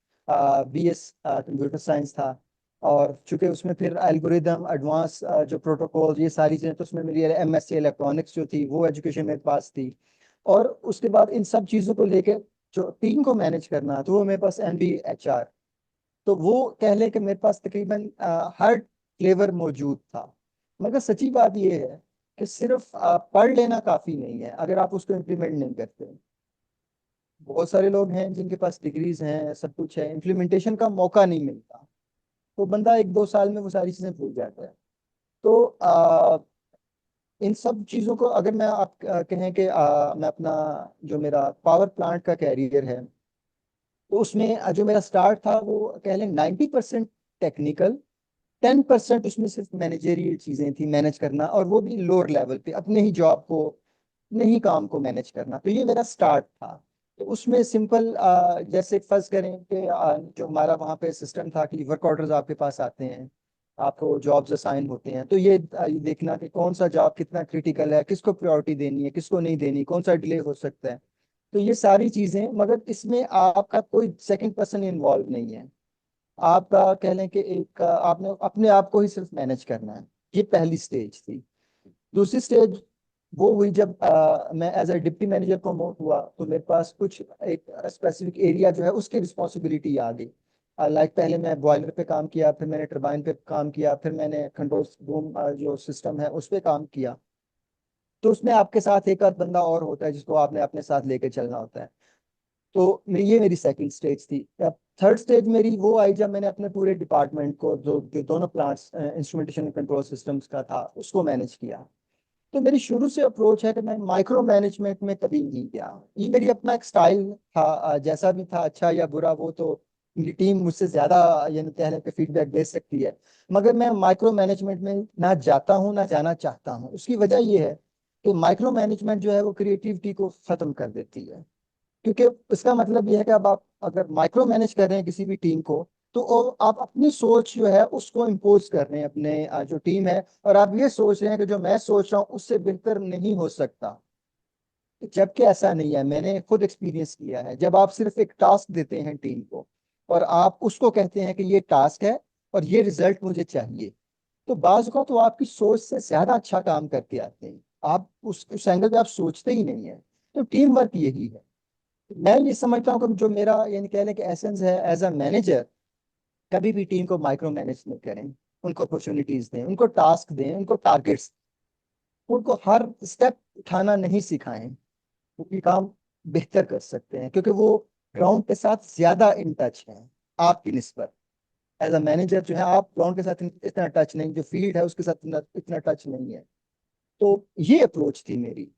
BS कंप्यूटर साइंस था। और चूंकि उसमें फिर एल्गोरिदम एडवांस जो प्रोटोकॉल ये सारी चीजें, तो उसमें मेरी MSc इलेक्ट्रॉनिक्स जो थी वो एजुकेशन मेरे पास थी। और उसके बाद इन सब चीज़ों को लेके जो टीम को मैनेज करना, तो वो मेरे पास MBA HR। तो वो कह लें कि मेरे पास तकरीबन हर फ्लेवर मौजूद था। मगर सच्ची बात ये है कि सिर्फ पढ़ लेना काफी नहीं है अगर आप उसको इम्प्लीमेंट नहीं करते। बहुत सारे लोग हैं जिनके पास डिग्रीज हैं, सब कुछ है, इम्प्लीमेंटेशन का मौका नहीं मिलता, तो बंदा 1-2 साल में वो सारी चीजें भूल जाता है। तो इन सब चीजों को अगर मैं आप कहें कि मैं अपना जो मेरा पावर प्लांट का कैरियर है, तो उसमें जो मेरा स्टार्ट था वो कह लें 90% टेक्निकल, 10% उसमें सिर्फ मैनेजरियल चीजें थी, मैनेज करना, और वो भी लोअर लेवल पे अपने ही जॉब को, अपने ही काम को मैनेज करना। तो ये मेरा स्टार्ट था। तो उसमें सिंपल जैसे फर्ज करें कि जो हमारा वहाँ पे सिस्टम था कि वर्क ऑर्डर्स आपके पास आते हैं, आपको जॉब्स असाइन होते हैं, तो ये देखना कि कौन सा जॉब कितना क्रिटिकल है, किसको प्रायोरिटी देनी है, किसको नहीं देनी, कौन सा डिले हो सकता है। तो ये सारी चीजें, मगर इसमें आपका कोई सेकंड पर्सन इन्वॉल्व नहीं है। आपका कह लें कि एक आपने अपने आप को ही सिर्फ मैनेज करना है। ये पहली स्टेज थी। दूसरी स्टेज वो हुई जब मैं as a deputy manager promote हुआ, तो मेरे पास कुछ एक स्पेसिफिक एरिया जो है उसकी रिस्पॉन्सिबिलिटी आ गई। लाइक पहले मैं बॉयलर पे काम किया, फिर मैंने टरबाइन पे काम किया, फिर मैंने कंट्रोल रूम जो सिस्टम है उस पे काम किया। तो उसमें आपके साथ एक आध बंदा और होता है जिसको आपने अपने साथ लेके चलना होता है। तो ये मेरी सेकंड स्टेज थी। अब थर्ड स्टेज मेरी वो आई जब मैंने अपने पूरे डिपार्टमेंट को, जो जो दोनों plants instrumentation and control systems का था, उसको मैनेज किया। तो मेरी शुरू से अप्रोच है कि मैं माइक्रो मैनेजमेंट में कभी नहीं गया। ये मेरी अपना एक स्टाइल था, जैसा भी था, अच्छा या बुरा, वो तो मेरी टीम मुझसे ज्यादा यानी कह लें कि फीडबैक दे सकती है। मगर मैं माइक्रो मैनेजमेंट में ना जाता हूँ ना जाना चाहता हूँ। उसकी वजह ये है कि माइक्रो मैनेजमेंट जो है वो क्रिएटिविटी को खत्म कर देती है। क्योंकि इसका मतलब यह है कि अब आप अगर माइक्रो मैनेज कर रहे हैं किसी भी टीम को, तो आप अपनी सोच जो है उसको इम्पोज कर रहे हैं अपने जो टीम है, और आप ये सोच रहे हैं कि जो मैं सोच रहा हूँ उससे बेहतर नहीं हो सकता। जबकि ऐसा नहीं है। मैंने खुद एक्सपीरियंस किया है, जब आप सिर्फ एक टास्क देते हैं टीम को और आप उसको कहते हैं कि ये टास्क है और ये रिजल्ट मुझे चाहिए, तो बाज का तो आपकी सोच से ज्यादा अच्छा काम करके आते हैं। आप उस एंगल पे आप सोचते ही नहीं है। तो टीम वर्क यही है। मैं ये समझता हूँ कि जो मेरा यानी कह लें कि एसेंस है एज अ मैनेजर, कभी भी टीम को माइक्रो मैनेज नहीं करें। उनको अपॉर्चुनिटीज दें, उनको टास्क दें, उनको टारगेट्स, उनको हर स्टेप उठाना नहीं सिखाएं। क्योंकि काम बेहतर कर सकते हैं, क्योंकि वो ग्राउंड के साथ ज्यादा इन टच है आपकी निस्बत। एज अ मैनेजर जो है आप ग्राउंड के साथ इतना टच नहीं, जो फील्ड है उसके साथ इतना टच नहीं है। तो ये अप्रोच थी मेरी।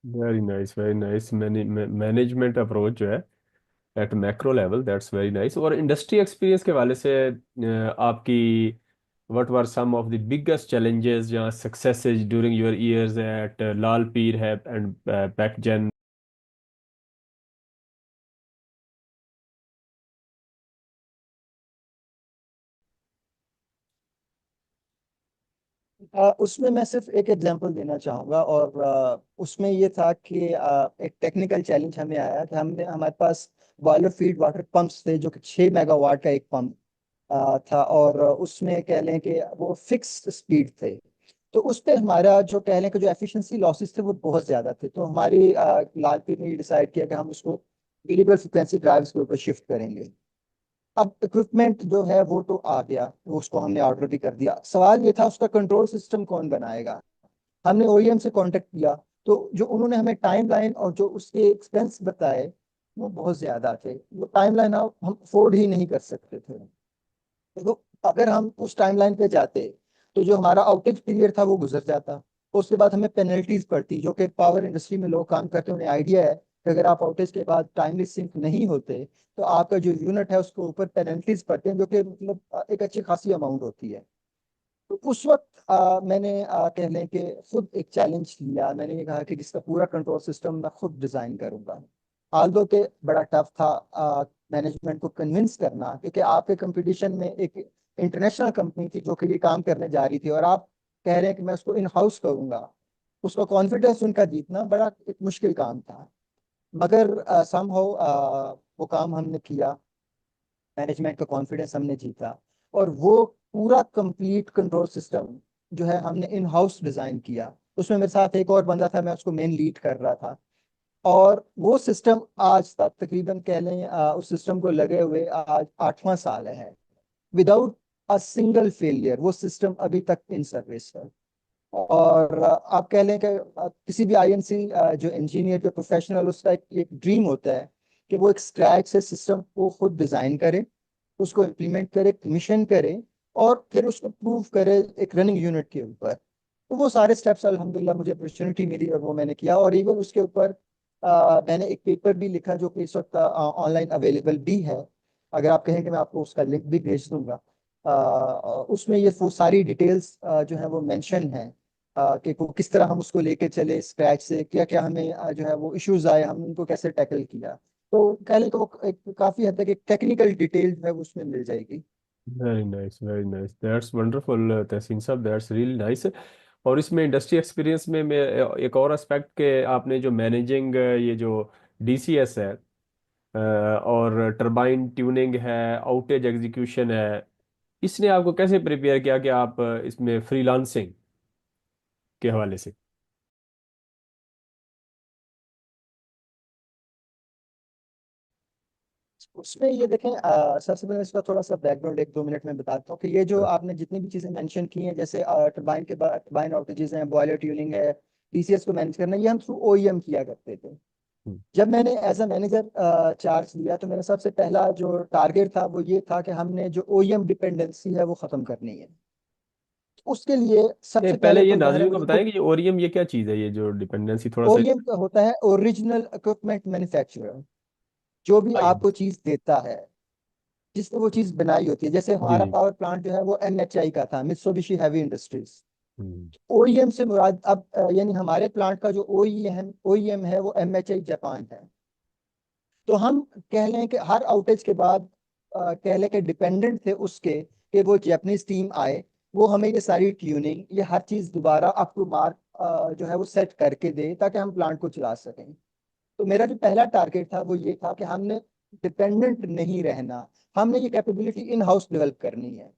Very nice, very nice. Management approach जो है at macro level, that's very nice. और इंडस्ट्री एक्सपीरियंस के वाले से आपकी what were some of the biggest challenges या successes during your years at Lal Pir है एंड पैकजेन? उसमें मैं सिर्फ एक एग्जांपल देना चाहूंगा, और उसमें ये था कि एक टेक्निकल चैलेंज हमें आया कि हमने हमारे पास बॉयलर फीड वाटर पंप्स थे, जो कि 6 मेगावाट का एक पंप था, और उसमें कह लें कि वो फिक्स स्पीड थे। तो उस पे हमारा जो कह लें कि जो एफिशिएंसी लॉसेस थे वो बहुत ज्यादा थे। तो हमारी लाल पीर ने डिसाइड किया कि हम उसको वेरिएबल फ्रिक्वेंसी ड्राइव्स के ऊपर शिफ्ट करेंगे। अब इक्विपमेंट जो है वो तो आ गया, वो उसको हमने ऑर्डर भी कर दिया। सवाल ये था उसका कंट्रोल सिस्टम कौन बनाएगा। हमने ओईएम से कांटेक्ट किया, तो जो उन्होंने हमें टाइमलाइन और जो उसके एक्सपेंस बताए वो बहुत ज्यादा थे। वो टाइमलाइन हम अफोर्ड ही नहीं कर सकते थे। तो अगर हम उस टाइमलाइन पे जाते तो जो हमारा आउटेज पीरियड था वो गुजर जाता। उसके बाद हमें पेनल्टीज पड़ती, जो कि पावर इंडस्ट्री में लोग काम करते हैं, उन्हें आइडिया है कि अगर आप आउटेज के बाद टाइमली सिंक नहीं होते तो आपका जो यूनिट है उसके ऊपर पेनल्टीज पड़ते हैं, जो कि मतलब एक अच्छी खासी अमाउंट होती है। तो उस वक्त मैंने कह लें कि खुद एक चैलेंज लिया। मैंने ये कहा कि जिसका पूरा कंट्रोल सिस्टम मैं खुद डिजाइन करूंगा। आल्दो के बड़ा टफ था मैनेजमेंट को कन्विंस करना, क्योंकि आपके कंपटीशन में एक इंटरनेशनल कंपनी थी जो कि ये काम करने जा रही थी, और आप कह रहे हैं कि मैं उसको इन हाउस करूंगा। उसका कॉन्फिडेंस उनका जीतना बड़ा एक मुश्किल काम था। मगर समहाउ वो काम हमने किया, मैनेजमेंट का कॉन्फिडेंस हमने जीता, और वो पूरा कंप्लीट कंट्रोल सिस्टम जो है हमने इन हाउस डिजाइन किया। उसमें मेरे साथ एक और बंदा था, मैं उसको मेन लीड कर रहा था। और वो सिस्टम आज तक तकरीबन कह लें उस सिस्टम को लगे हुए आज 8वां साल है। विदाउट अ सिंगल फेलियर, वो सिस्टम अभी तक इन सर्विस है। और आप कह लें कि किसी भी आईएनसी जो इंजीनियर जो प्रोफेशनल, उसका एक ड्रीम होता है कि वो एक स्क्रैच से सिस्टम को खुद डिजाइन करे, उसको इम्प्लीमेंट करे, कमीशन करे, और फिर उसको प्रूव करे एक रनिंग यूनिट के ऊपर। तो वो सारे स्टेप्स अल्हम्दुलिल्लाह मुझे अपॉर्चुनिटी मिली और वो मैंने किया। और इवन उसके ऊपर मैंने एक पेपर भी लिखा जो कि इस वक्त ऑनलाइन अवेलेबल भी है। अगर आप कहें कि मैं आपको उसका लिंक भी भेज दूंगा। उसमें ये वो सारी डिटेल्स जो है वो मेंशन है कि वो किस तरह हम उसको लेके चले स्क्रैच से, क्या क्या हमें जो है वो इश्यूज आए, हम उनको कैसे टैकल किया। तो कह लें तो वो एक काफी हद तक एक टेक्निकल डिटेल जो है वो उसमें मिल जाएगी। वेरी नाइस, दैट्स वंडरफुल तहसीन साहब, दैट्स रियली नाइस। और इसमें इंडस्ट्री एक्सपीरियंस में मैं एक और एस्पेक्ट के आपने जो मैनेजिंग ये जो डीसीएस है और टरबाइन ट्यूनिंग है, आउटेज एग्जीक्यूशन है, इसने आपको कैसे प्रिपेयर किया कि आप इसमें फ्रीलांसिंग के हवाले से? उसमें ये देखें, सबसे पहले इसका थोड़ा सा बैकग्राउंड एक दो मिनट में बताता हूँ कि ये जो आपने जितनी भी चीजें मेंशन की हैं, जैसे टरबाइन के बाद टरबाइन आउटेजेस हैं, बॉयलर ट्यूनिंग है, टीसीएस को मैनेज करना, ये हम थ्रू ओईएम किया करते थे। हम्म। जब मैंने एज अ मैनेजर चार्ज लिया तो मेरा सबसे पहला जो टारगेट था वो ये था कि हमने जो ओईएम डिपेंडेंसी है वो खत्म करनी है। उसके लिए ये सबसे पहले पहले ये तो ज़ाहिर है नाजरीन को मुझे बताएं खुद। कि ये ओरियम ये क्या चीज़ है, ये जो डिपेंडेंसी थोड़ा सा। ओईएम का होता है ओरिजिनल इक्विपमेंट मैन्युफैक्चरर। जो भी आई। आपको चीज देता है, जिसने वो चीज बनाई होती है, जैसे जी हमारा जी। पावर प्लांट जो है वो एमएचआई का था, मित्सुबिशी हैवी इंडस्ट्रीज। हम्म। ओईएम से मुराद अब यानी हमारे प्लांट का जो ओईएम है वो एमएचआई जापान है। तो हम कह लें कि हर आउटेज के बाद कह लें कि डिपेंडेंट थे उसके कि वो जापानीज टीम आए, वो हमें ये सारी ट्यूनिंग, ये हर चीज दोबारा अप टू मार्क जो है वो सेट करके दे ताकि हम प्लांट को चला सकें। तो मेरा जो पहला टारगेट था वो ये था कि हमने डिपेंडेंट नहीं रहना, हमने ये कैपेबिलिटी इन हाउस डेवलप करनी है।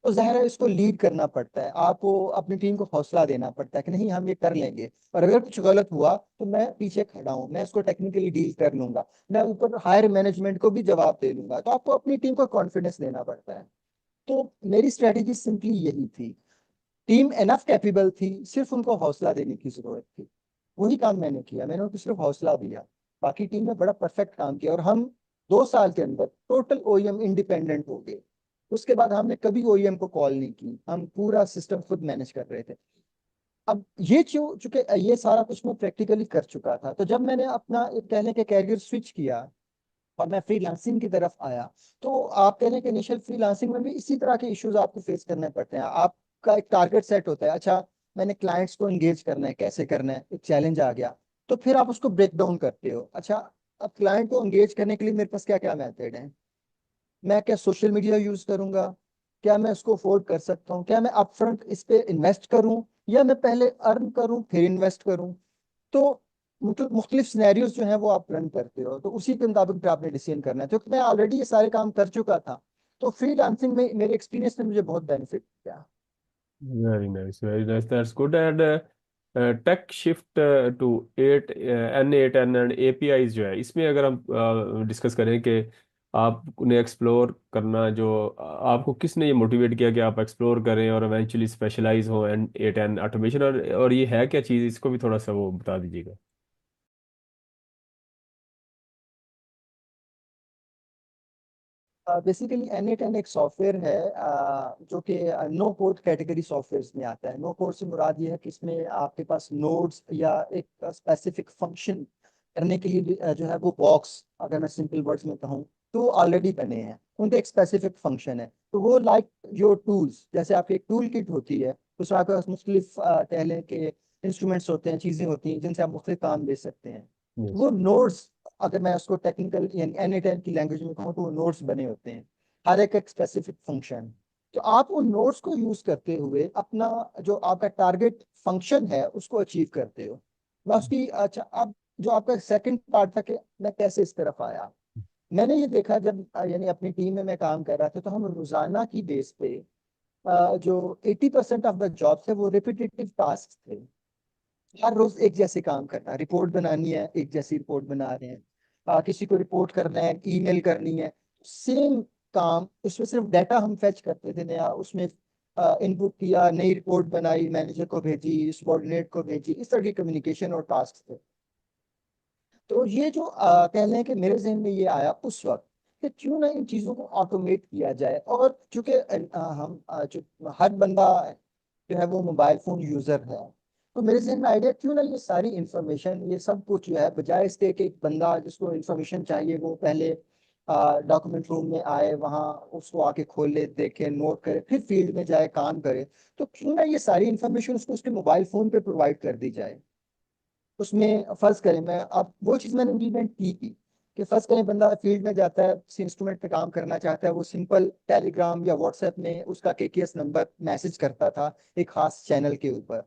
तो ज़ाहिर है इसको लीड करना पड़ता है, आपको अपनी टीम को हौसला देना पड़ता है कि नहीं हम ये कर लेंगे, और अगर कुछ गलत हुआ तो मैं पीछे खड़ा हूँ, मैं इसको टेक्निकली डील कर लूंगा, मैं ऊपर हायर मैनेजमेंट को भी जवाब दे दूंगा। तो आपको अपनी टीम को कॉन्फिडेंस देना पड़ता है। तो मेरी स्ट्रेटेजी सिंपली यही थी, टीम एनफ कैपेबल थी, सिर्फ उनको हौसला देने की जरूरत थी। वही काम मैंने किया, मैंने उनको सिर्फ हौसला दिया, बाकी टीम ने बड़ा परफेक्ट काम किया, और हम 2 साल के अंदर टोटल ओईएम इंडिपेंडेंट हो गए। उसके बाद हमने कभी ओईएम को कॉल नहीं की, हम पूरा सिस्टम खुद मैनेज कर रहे थे। अब ये चूंकि ये सारा कुछ मैं प्रैक्टिकली कर चुका था, तो जब मैंने अपना एक कहने के कैरियर स्विच किया और मैं फ्रीलांसिंग की तरफ आया, तो आप कह लें कि इनिशियल फ्रीलांसिंग में भी इसी तरह के इश्यूज आपको फेस करने पड़ते हैं। आपका एक टारगेट सेट होता है, अच्छा मैंने क्लाइंट्स को एंगेज करना है, कैसे करना है, एक चैलेंज आ गया, तो फिर आप उसको ब्रेक डाउन करते हो। अच्छा, अब क्लाइंट को एंगेज करने के लिए मेरे पास क्या क्या मेथड है, मैं क्या सोशल मीडिया यूज करूंगा, क्या मैं उसको अफोर्ड कर सकता हूँ, क्या मैं अपफ्रंट इस पे इन्वेस्ट करूं, या मैं पहले अर्न करूं फिर इन्वेस्ट करूं। तो मुख्तलिफ सिनेरियोज जो है वो आप रन करते हो, तो उसी के मुताबिक फिर आपने डिसीजन करना है। क्योंकि मैं ऑलरेडी ये सारे काम कर चुका था, तो फ्रीलांसिंग में मेरे एक्सपीरियंस ने मुझे बहुत बेनिफिट किया। Very nice, that's good. And tech shift to 8 N8 and APIs जो है, इसमें अगर हम डिस्कस करें कि आपने एक्सप्लोर करना जो आपको किसने ये मोटिवेट किया कि आप एक्सप्लोर करें और इवेंचुअली स्पेशलाइज हो N8 एंड ऑटोमेशन, और ये है क्या चीज़, इसको भी थोड़ा सा वो बता दीजिएगा। बेसिकली N8N एक सॉफ्टवेयर है जो कि नो कोड कैटेगरी सॉफ्टवेयर में आता है। नो कोड से मुराद ये है कि इसमें आपके पास नोड्स या एक स्पेसिफिक फंक्शन करने के लिए जो है वो बॉक्स, अगर मैं सिंपल वर्ड्स में कहूँ, तो ऑलरेडी बने हैं, उनका एक स्पेसिफिक फंक्शन है। तो वो लाइक योर टूल्स, जैसे आपकी एक टूल किट होती है, उसमें आपके पास मुख्तलिफ कह लें कि इंस्ट्रूमेंट्स होते हैं, चीज़ें होती हैं जिनसे आप मुख्तलिफ काम ले सकते हैं। तो यस। वो नोड्स, अगर मैं उसको टेक्निकल यानी N8N की लैंग्वेज में कहूँ, तो वो नोड्स बने होते हैं, हर एक स्पेसिफिक फंक्शन। तो आप उन नोड्स को यूज करते हुए अपना जो आपका टारगेट फंक्शन है उसको अचीव करते हो। मैं उसकी अच्छा, अब जो आपका सेकंड पार्ट था कि मैं कैसे इस तरफ आया, मैंने ये देखा जब यानी अपनी टीम में मैं काम कर रहा था, तो हम रोजाना की बेस पे जो 80% ऑफ द जॉब थे वो रिपीटेटिव टास्क थे। हर रोज एक जैसे काम करना, रिपोर्ट बनानी है, एक जैसी रिपोर्ट बना रहे हैं, किसी को रिपोर्ट करना है, ईमेल करनी है, सेम काम, उसमें सिर्फ डाटा हम फेच करते थे, नया उसमें इनपुट किया, नई रिपोर्ट बनाई, मैनेजर को भेजी, सबॉर्डिनेट को भेजी, इस तरह की कम्युनिकेशन और टास्क थे। तो ये जो कह लें कि मेरे जहन में ये आया उस वक्त कि क्यों ना इन चीज़ों को ऑटोमेट किया जाए। और चूंकि हम जो हर बंदा जो है वो मोबाइल फोन यूजर है, तो मेरे जहन में आइडिया क्यों ना ये सारी इंफॉर्मेशन, ये सब कुछ जो है, बजाय इसके कि एक बंदा जिसको इंफॉर्मेशन चाहिए वो पहले डॉक्यूमेंट रूम में आए, वहाँ उसको आके खोले, देखे, नोट करे, फिर फील्ड में जाए, काम करे, तो क्यों ना ये सारी इंफॉर्मेशन उसको उसके मोबाइल फोन पे प्रोवाइड कर दी जाए। उसमें फर्ज करें, मैं अब वो चीज़ मैंने इम्प्लीमेंट की थी कि फर्ज करें बंदा फील्ड में जाता है, किसी इंस्ट्रूमेंट पे काम करना चाहता है, वो सिंपल टेलीग्राम या व्हाट्सएप में उसका केकेएस नंबर मैसेज करता था एक खास चैनल के ऊपर।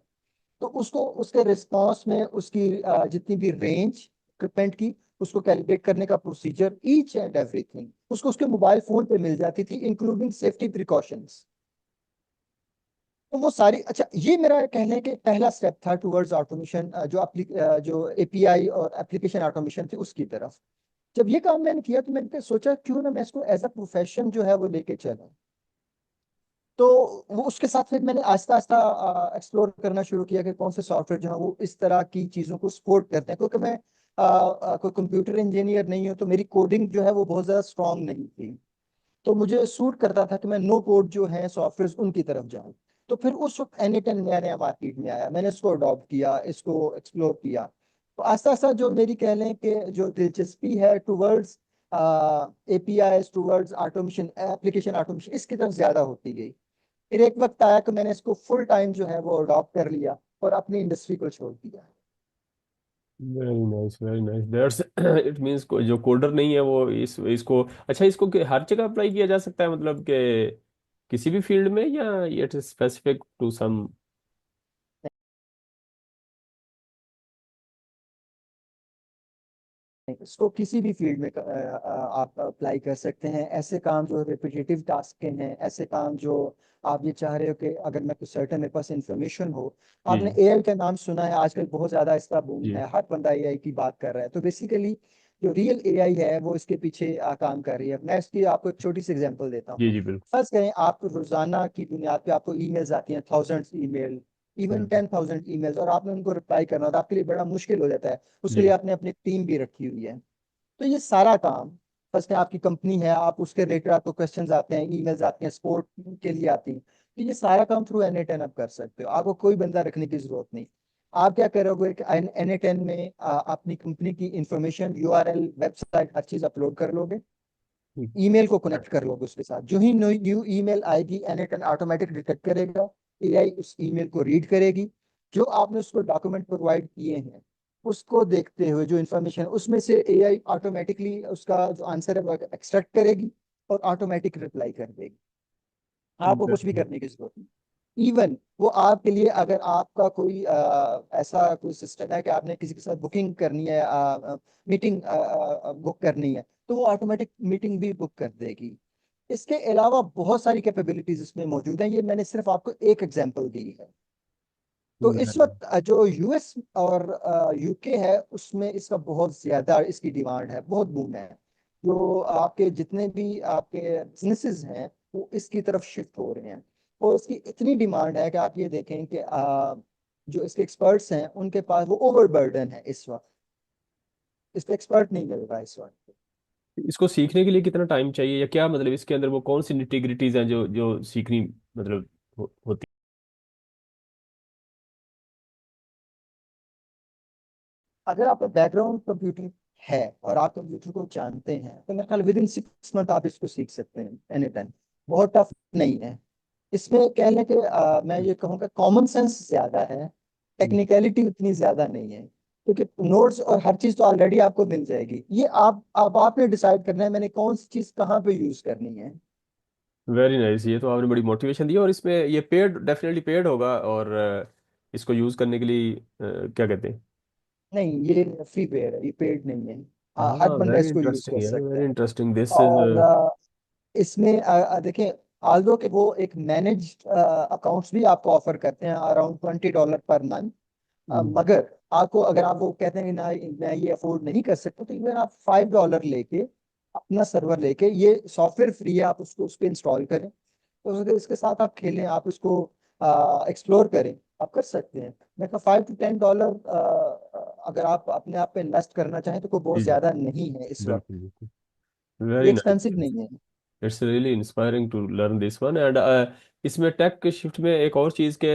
तो उसको उसके रिस्पॉन्स में उसकी जितनी भी रेंज इक्विपमेंट की, उसको कैलकुलेट करने का प्रोसीजर, ईच एंड एवरीथिंग उसको उसके मोबाइल फोन पे मिल जाती थी, इंक्लूडिंग सेफ्टी प्रिकॉशंस। तो वो सारी, अच्छा, ये मेरा कहने के पहला स्टेप था टुवर्ड्स ऑटोमेशन, जो एपीआई और एप्लीकेशन ऑटोमेशन थी उसकी तरफ। जब ये काम मैंने किया तो मैंने सोचा क्यों ना मैं इसको एज अ प्रोफेशन जो है वो लेके चलूं। तो वो उसके साथ फिर मैंने आहिस्ता आहिस्ता एक्सप्लोर करना शुरू किया कि कौन से सॉफ्टवेयर जो है वो इस तरह की चीज़ों को सपोर्ट करते हैं, क्योंकि मैं कोई कंप्यूटर इंजीनियर नहीं हूँ, तो मेरी कोडिंग जो है वो बहुत ज़्यादा स्ट्रांग नहीं थी। तो मुझे सूट करता था कि मैं नो कोड जो है सॉफ्टवेयर उनकी तरफ जाऊं। तो फिर उस वक्त एन10 नया नया मार्केट में आया, मैंने इसको अडॉप्ट किया, इसको एक्सप्लोर किया। तो आस्ता आस्ता जो मेरी कह लें कि जो दिलचस्पी है towards API, towards automation, application automation, इसकी तरफ ज्यादा होती गई। फिर एक वक्त आया कि मैंने इसको फुल टाइम जो है वो अडॉप्ट कर लिया और अपनी इंडस्ट्री को छोड़ दिया। Very nice, very nice, that's it means जो कोडर नहीं है वो इसको, अच्छा, इसको हर जगह अप्लाई किया जा सकता है, मतलब कि किसी भी फील्ड में, या it is specific to some? इसको किसी भी फील्ड में आप अप्लाई कर सकते हैं। ऐसे काम जो रिपीटेटिव टास्क के हैं, ऐसे काम जो आप ये चाह रहे हो कि अगर मैं कुछ सर्टन मेरे पास इंफॉर्मेशन हो। जी आपने जी एआई का नाम सुना है, आजकल बहुत ज्यादा इसका बूम जी है, हर बंदा एआई की बात कर रहा है। तो बेसिकली जो रियल एआई है वो इसके पीछे काम कर रही है। मैं इसकी आपको एक छोटी सी एग्जांपल देता जी हूँ। जी, बिल्कुल। फर्ज करें आप रोजाना की बुनियाद पे आपको ईमेल्स आती हैं, थाउजेंड्स ईमेल, इवन बिल्कुल। 10,000 ईमेल्स, और आपने उनको रिप्लाई करना होता है, आपके लिए बड़ा मुश्किल हो जाता है। उसके लिए जी आपने अपनी टीम भी रखी हुई है। तो ये सारा काम, फर्स्ट में आपकी कंपनी है, आप उसके रिलेटेड आपको क्वेश्चंस आते हैं, ईमेल्स आते हैं, सपोर्ट के लिए आती हैं, तो ये सारा काम थ्रू एन10 आप कर सकते हो, आपको कोई बंदा रखने की जरूरत नहीं। आप क्या करोगे कि एन10 में अपनी कंपनी की इंफॉर्मेशन, यूआरएल, वेबसाइट, हर चीज अपलोड कर लोगे, ठीक। ईमेल को कनेक्ट कर लोगे उसके साथ। जो ही न्यू ईमेल आएगी, एन10 ऑटोमेटिक डिटेक्ट करेगा, एआई उस ईमेल को रीड करेगी, जो आपने उसको डॉक्यूमेंट प्रोवाइड किए हैं उसको देखते हुए जो इन्फॉर्मेशन उसमें से एआई ऑटोमेटिकली उसका जो आंसर है वो एक्सट्रैक्ट करेगी और ऑटोमेटिक रिप्लाई कर देगी। आपको कुछ भी करने की जरूरत नहीं। इवन वो आपके लिए, अगर आपका कोई ऐसा कोई सिस्टम है कि आपने किसी के साथ बुकिंग करनी है, मीटिंग बुक करनी है, तो वो ऑटोमेटिक मीटिंग भी बुक कर देगी। इसके अलावा बहुत सारी कैपेबिलिटीज इसमें मौजूद हैं, ये मैंने सिर्फ आपको एक एग्जांपल दी है। तो इस Very वक्त जो यूएस और यूके है उसमें इसका बहुत ज्यादा इसकी डिमांड है, बहुत बूम है। जो आपके जितने भी आपके बिजनेसेस हैं वो इसकी तरफ शिफ्ट हो रहे हैं। और इसकी इतनी डिमांड है कि आप ये देखें कि जो इसके एक्सपर्ट्स हैं उनके पास वो ओवरबर्डन है इस वक्त, इस पे एक्सपर्ट नहीं मिल रहा है इस वक्त। इसको सीखने के लिए कितना टाइम चाहिए, या क्या मतलब इसके अंदर वो कौन सी निटिग्रिटीज हैं जो जो सीखनी, मतलब होती? अगर आपका बैकग्राउंड कंप्यूटर है और आप कंप्यूटर को जानते हैं तो मेरे ख्याल विद इन 6 मंथ आप इसको सीख सकते हैं एनी टाइम। बहुत टफ नहीं है। इसमें कहने के मैं ये कहूँगा कॉमन सेंस ज्यादा है, टेक्निकलिटी उतनी ज्यादा नहीं है, क्योंकि नोट्स और हर चीज तो ऑलरेडी आपको मिल जाएगी। ये आप अब आपने डिसाइड करना है मैंने कौन सी चीज कहाँ पे यूज करनी है। वेरी नाइस, ये तो आपने बड़ी मोटिवेशन दी, और इसमें ये पेड, डेफिनेटली पेड होगा, और इसको यूज करने के लिए क्या कहते हैं? नहीं, ये फ्री पेड है, ये पेड नहीं है। हर हाँ, बंदा वेरी इसको यूज इंटरेस्टिंग कर यार, सकता वेरी है। Interesting, this is. और इसमें देखें, आल्दो के वो एक मैनेज्ड अकाउंट्स भी आपको ऑफर करते हैं अराउंड $20 पर मंथ। मगर आपको, अगर आप वो कहते हैं कि ना मैं ये अफोर्ड नहीं कर सकता, तो इवन आप $5 लेके अपना सर्वर लेके, ये सॉफ्टवेयर फ्री है, आप उसको उस पर इंस्टॉल करें, तो इसके साथ आप खेलें, आप इसको एक्सप्लोर करें, आप कर सकते हैं। मैं कहा $5 to $10 अगर आप अपने आप पे इन्वेस्ट करना चाहें तो कोई बहुत जी जी, ज्यादा नहीं है इस वक्त। बिल्कुल बिल्कुल। ये वेरी एक्सपेंसिव नाइस। नहीं है। It's really inspiring to learn this one. And इसमें टेक के शिफ्ट में एक और चीज़ के,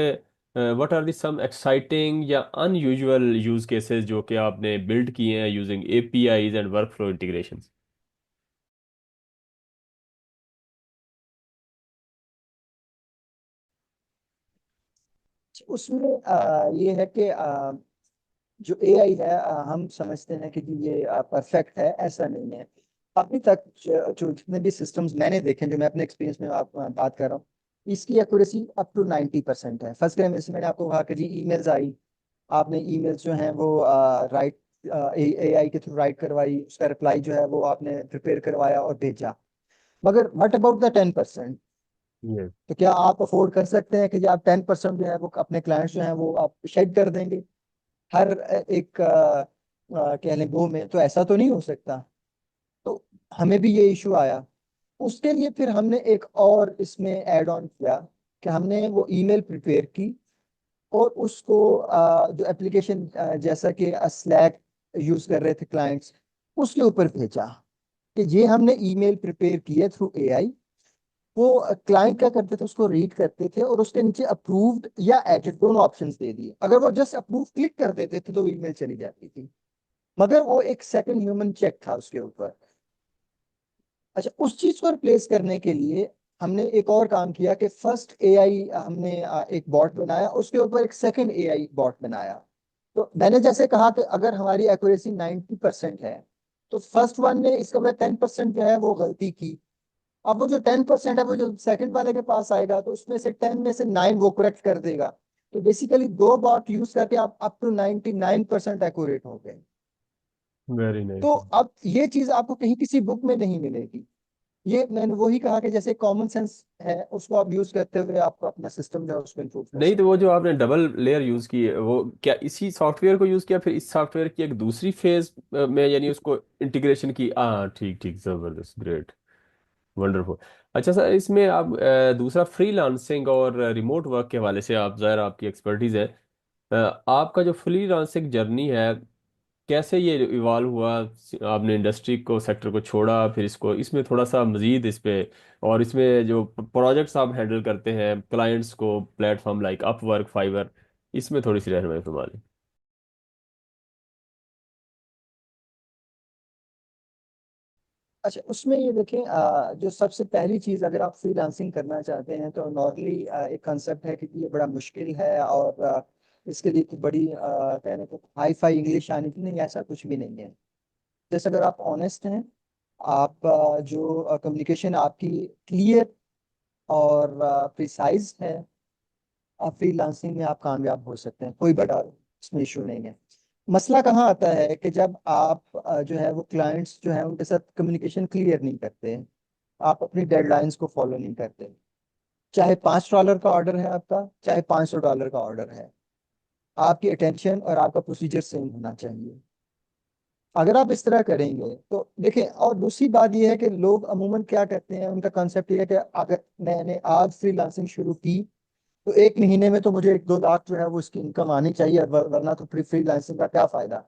what are the some exciting या अनयूजुअल यूज केसेस जो कि आपने बिल्ड किए हैं using APIs and workflow integration? उसमें ये है कि जो एआई है, हम समझते हैं कि जी ये परफेक्ट है, ऐसा नहीं है। अभी तक जो जितने भी सिस्टम्स मैंने देखे, जो मैं अपने एक्सपीरियंस में बात कर रहा हूँ, इसकी एक्यूरेसी अप टू 90% है। फर्स्ट टाइम इसमें मैंने आपको कहा कि जी ईमेल्स आई, आपने ईमेल्स जो हैं वो राइट एआई के थ्रू राइट करवाई, उसका रिप्लाई जो है वो आपने प्रिपेयर करवाया और भेजा। मगर व्हाट अबाउट द 10%? यस। तो क्या आप अफोर्ड कर सकते हैं कि जी आप 10% जो है वो अपने क्लाइंट्स जो हैं वो आप शेड कर देंगे हर एक कह लें गो में? तो ऐसा तो नहीं हो सकता। तो हमें भी ये इशू आया। उसके लिए फिर हमने एक और इसमें ऐड ऑन किया कि हमने वो ईमेल प्रिपेयर की और उसको जो एप्लीकेशन जैसा कि स्लैक यूज कर रहे थे क्लाइंट्स, उसके ऊपर भेजा कि ये हमने ईमेल प्रिपेयर की है थ्रू एआई। वो क्लाइंट क्या करते थे, उसको रीड करते थे और उसके नीचे अप्रूव्ड या एडिट दोनों ऑप्शंस दे दिए। अगर वो जस्ट अप्रूव क्लिक कर देते थे तो ईमेल चली जाती थी, मगर वो एक सेकंड ह्यूमन चेक था उसके ऊपर। अच्छा, उस चीज को रिप्लेस करने के लिए हमने एक और काम किया कि फर्स्ट एआई हमने एक बॉट बनाया, उसके ऊपर एक सेकंड एआई बॉट बनाया। तो मैंने जैसे कहा कि अगर हमारी एक्यूरेसी 90% है, तो फर्स्ट वन ने इसका मतलब 10% जो है वो गलती की। अब वो जो 10% है वो जो सेकंड वाले के पास आएगा, तो उसमें से 10 में से 9 वो करेक्ट कर देगा। तो बेसिकली दो बॉट यूज करके आप अप टू 99% एक्यूरेट हो गए। वेरी तो नाइस। अब ये चीज आपको कहीं किसी बुक में नहीं मिलेगी। ये मैंने वही कहा कि जैसे कॉमन सेंस है, उसको आप यूज करते हुए आप अपना सिस्टम जो है उसको इम्प्रूव कर नहीं तो वो सकते जो हैं। आपने डबल लेयर यूज की है वो क्या इसी सॉफ्टवेयर को यूज किया, फिर इस सॉफ्टवेयर की एक दूसरी फेज में, यानी उसको इंटीग्रेशन की? हाँ ठीक ठीक, जबरदस्त, ग्रेट, वंडरफुल। अच्छा सर, इसमें आप दूसरा फ्रीलांसिंग और रिमोट वर्क के हवाले से आप ज़रा, आपकी एक्सपर्टीज है, आपका जो फ्रीलांसिंग जर्नी है, कैसे ये इवॉल्व हुआ? आपने इंडस्ट्री को, सेक्टर को छोड़ा, फिर इसको, इसमें थोड़ा सा मजीद इस पे, और इसमें जो प्रोजेक्ट्स आप हैंडल करते हैं क्लाइंट्स को, प्लेटफॉर्म लाइक अपवर्क, फाइवर, इसमें थोड़ी सी रहनुमाई फरमा दें। अच्छा, उसमें ये देखें, जो सबसे पहली चीज, अगर आप फ्रीलांसिंग करना चाहते हैं तो नॉर्मली एक कंसेप्ट है कि ये बड़ा मुश्किल है और इसके लिए तो बड़ी कहने को हाई फाई इंग्लिश आनी थी, नहीं, ऐसा कुछ भी नहीं है। जैसे अगर आप ऑनेस्ट हैं, आप जो कम्युनिकेशन आपकी क्लियर और प्रिसाइज है, आप फ्रीलांसिंग में आप कामयाब हो सकते हैं, कोई बड़ा इसमें इशू नहीं है। मसला कहाँ आता है कि जब आप जो है वो क्लाइंट्स जो है उनके साथ कम्युनिकेशन क्लियर नहीं करते हैं, आप अपनी डेडलाइंस को फॉलो नहीं करते। चाहे $5 का ऑर्डर है आपका, चाहे $500 का ऑर्डर है, आपकी अटेंशन और आपका प्रोसीजर सेम होना चाहिए। अगर आप इस तरह करेंगे तो देखिए, और दूसरी बात यह है कि लोग अमूमन क्या करते हैं, उनका कंसेप्ट ये है कि अगर मैंने आज फ्रीलांसिंग शुरू की तो 1 महीने में तो मुझे 1-2 लाख जो है वो इसकी इनकम आनी चाहिए, वरना तो फ्रीलांसिंग का क्या फायदा?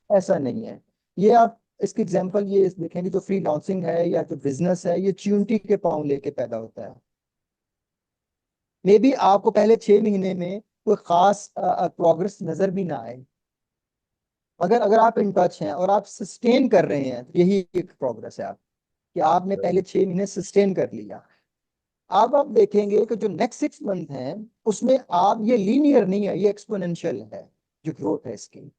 ऐसा नहीं है। ये आप इसकी एग्जांपल ये देखेंगे, जो फ्रीलांसिंग है या जो बिजनेस है, ये चींटी के पाँव लेके पैदा होता है। मे बी आपको पहले 6 महीने में कोई खास प्रोग्रेस नजर भी ना आए, मगर अगर आप इन टच हैं और आप सस्टेन कर रहे हैं तो यही एक प्रोग्रेस है आप, कि आपने पहले 6 महीने सस्टेन कर लिया। अब आप देखेंगे कि जो नेक्स्ट 6 मंथ हैं उसमें आप, ये लीनियर नहीं है, ये एक्सपोनेंशियल है जो ग्रोथ है इसकी।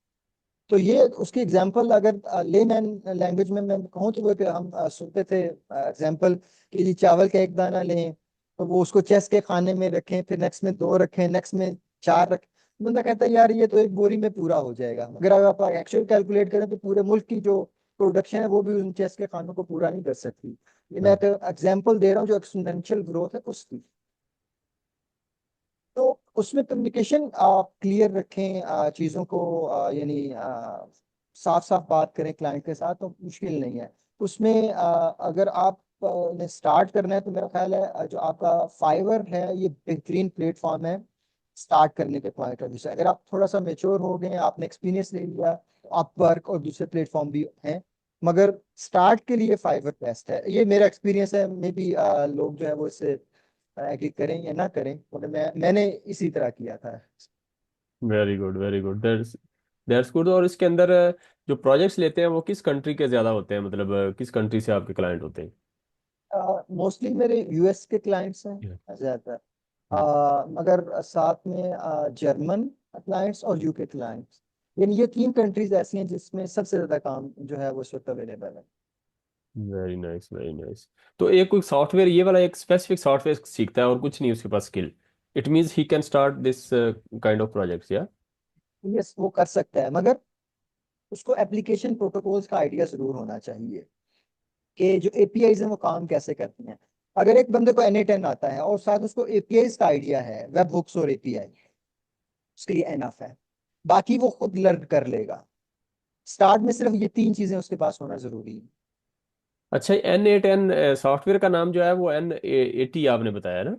तो ये उसकी एग्जांपल अगर लेमैन लैंग्वेज में मैं कहूँ तो वो कि हम सुनते थे एग्जांपल कि जी चावल का एक दाना लें, तो वो उसको चेस के खाने में रखें, फिर नेक्स्ट में दो रखें, नेक्स्ट में चार रखें। बंदा कहता है यार ये तो एक बोरी में पूरा हो जाएगा, अगर आप एक्चुअल कैलकुलेट करें तो पूरे मुल्क की जो प्रोडक्शन है वो भी उन चेस के खानों को पूरा नहीं कर सकती। ये मैं एक एग्जांपल दे रहा हूँ जो एक्सपोनेंशियल ग्रोथ है उसकी। तो उसमें कम्युनिकेशन आप क्लियर रखें, चीज़ों को यानी साफ साफ बात करें क्लाइंट के साथ तो मुश्किल नहीं है उसमें। अगर आप ने स्टार्ट करना है तो मेरा ख्याल है जो आपका फाइवर है ये बेहतरीन प्लेटफॉर्म है स्टार्ट करने के पॉइंट ऑफ व्यू से। अगर आप थोड़ा सा मेच्योर हो गए, आपने एक्सपीरियंस ले लिया, तो आप वर्क और दूसरे प्लेटफॉर्म भी हैं, मगर स्टार्ट के लिए फाइवर बेस्ट है। ये मेरा एक्सपीरियंस है, मे बी लोग जो है वो इससे एग्री करें या ना करें, मगर मैंने इसी तरह किया था। Very good, very good, that's good. और इसके अंदर जो प्रोजेक्ट्स लेते हैं वो किस कंट्री के ज्यादा होते हैं, मतलब किस कंट्री से आपके क्लाइंट होते हैं? मोस्टली मेरे यूएस के क्लाइंट्स हैं Yeah. ज्यादातर, हम्म। मगर साथ में जर्मन क्लाइंट्स और यूके क्लाइंट्स, यानी ये तीन कंट्रीज ऐसी हैं जिसमें सबसे ज्यादा काम जो है वो इस वक्त अवेलेबल है। Very nice, very nice. तो एक कोई सॉफ्टवेयर, ये वाला एक स्पेसिफिक सॉफ्टवेयर सीखता है और कुछ नहीं उसके पास skill, it means he can start this kind of projects, या? यस, वो कर सकता है, मगर उसको एप्लीकेशन प्रोटोकॉल्स का आइडिया जरूर होना चाहिए कि जो एपीआईज हैं वो काम कैसे करती हैं। अगर एक बंदे को NA10 आता है और साथ उसको एपीआईज का आइडिया है, वेब हुक्स और एपीआई, उसके लिए एनफ है, बाकी वो खुद लर्न कर लेगा। स्टार्ट में सिर्फ ये तीन चीजें उसके पास होना जरूरी है। अच्छा, N8N सॉफ्टवेयर का नाम जो है वो N80 आपने बताया ना?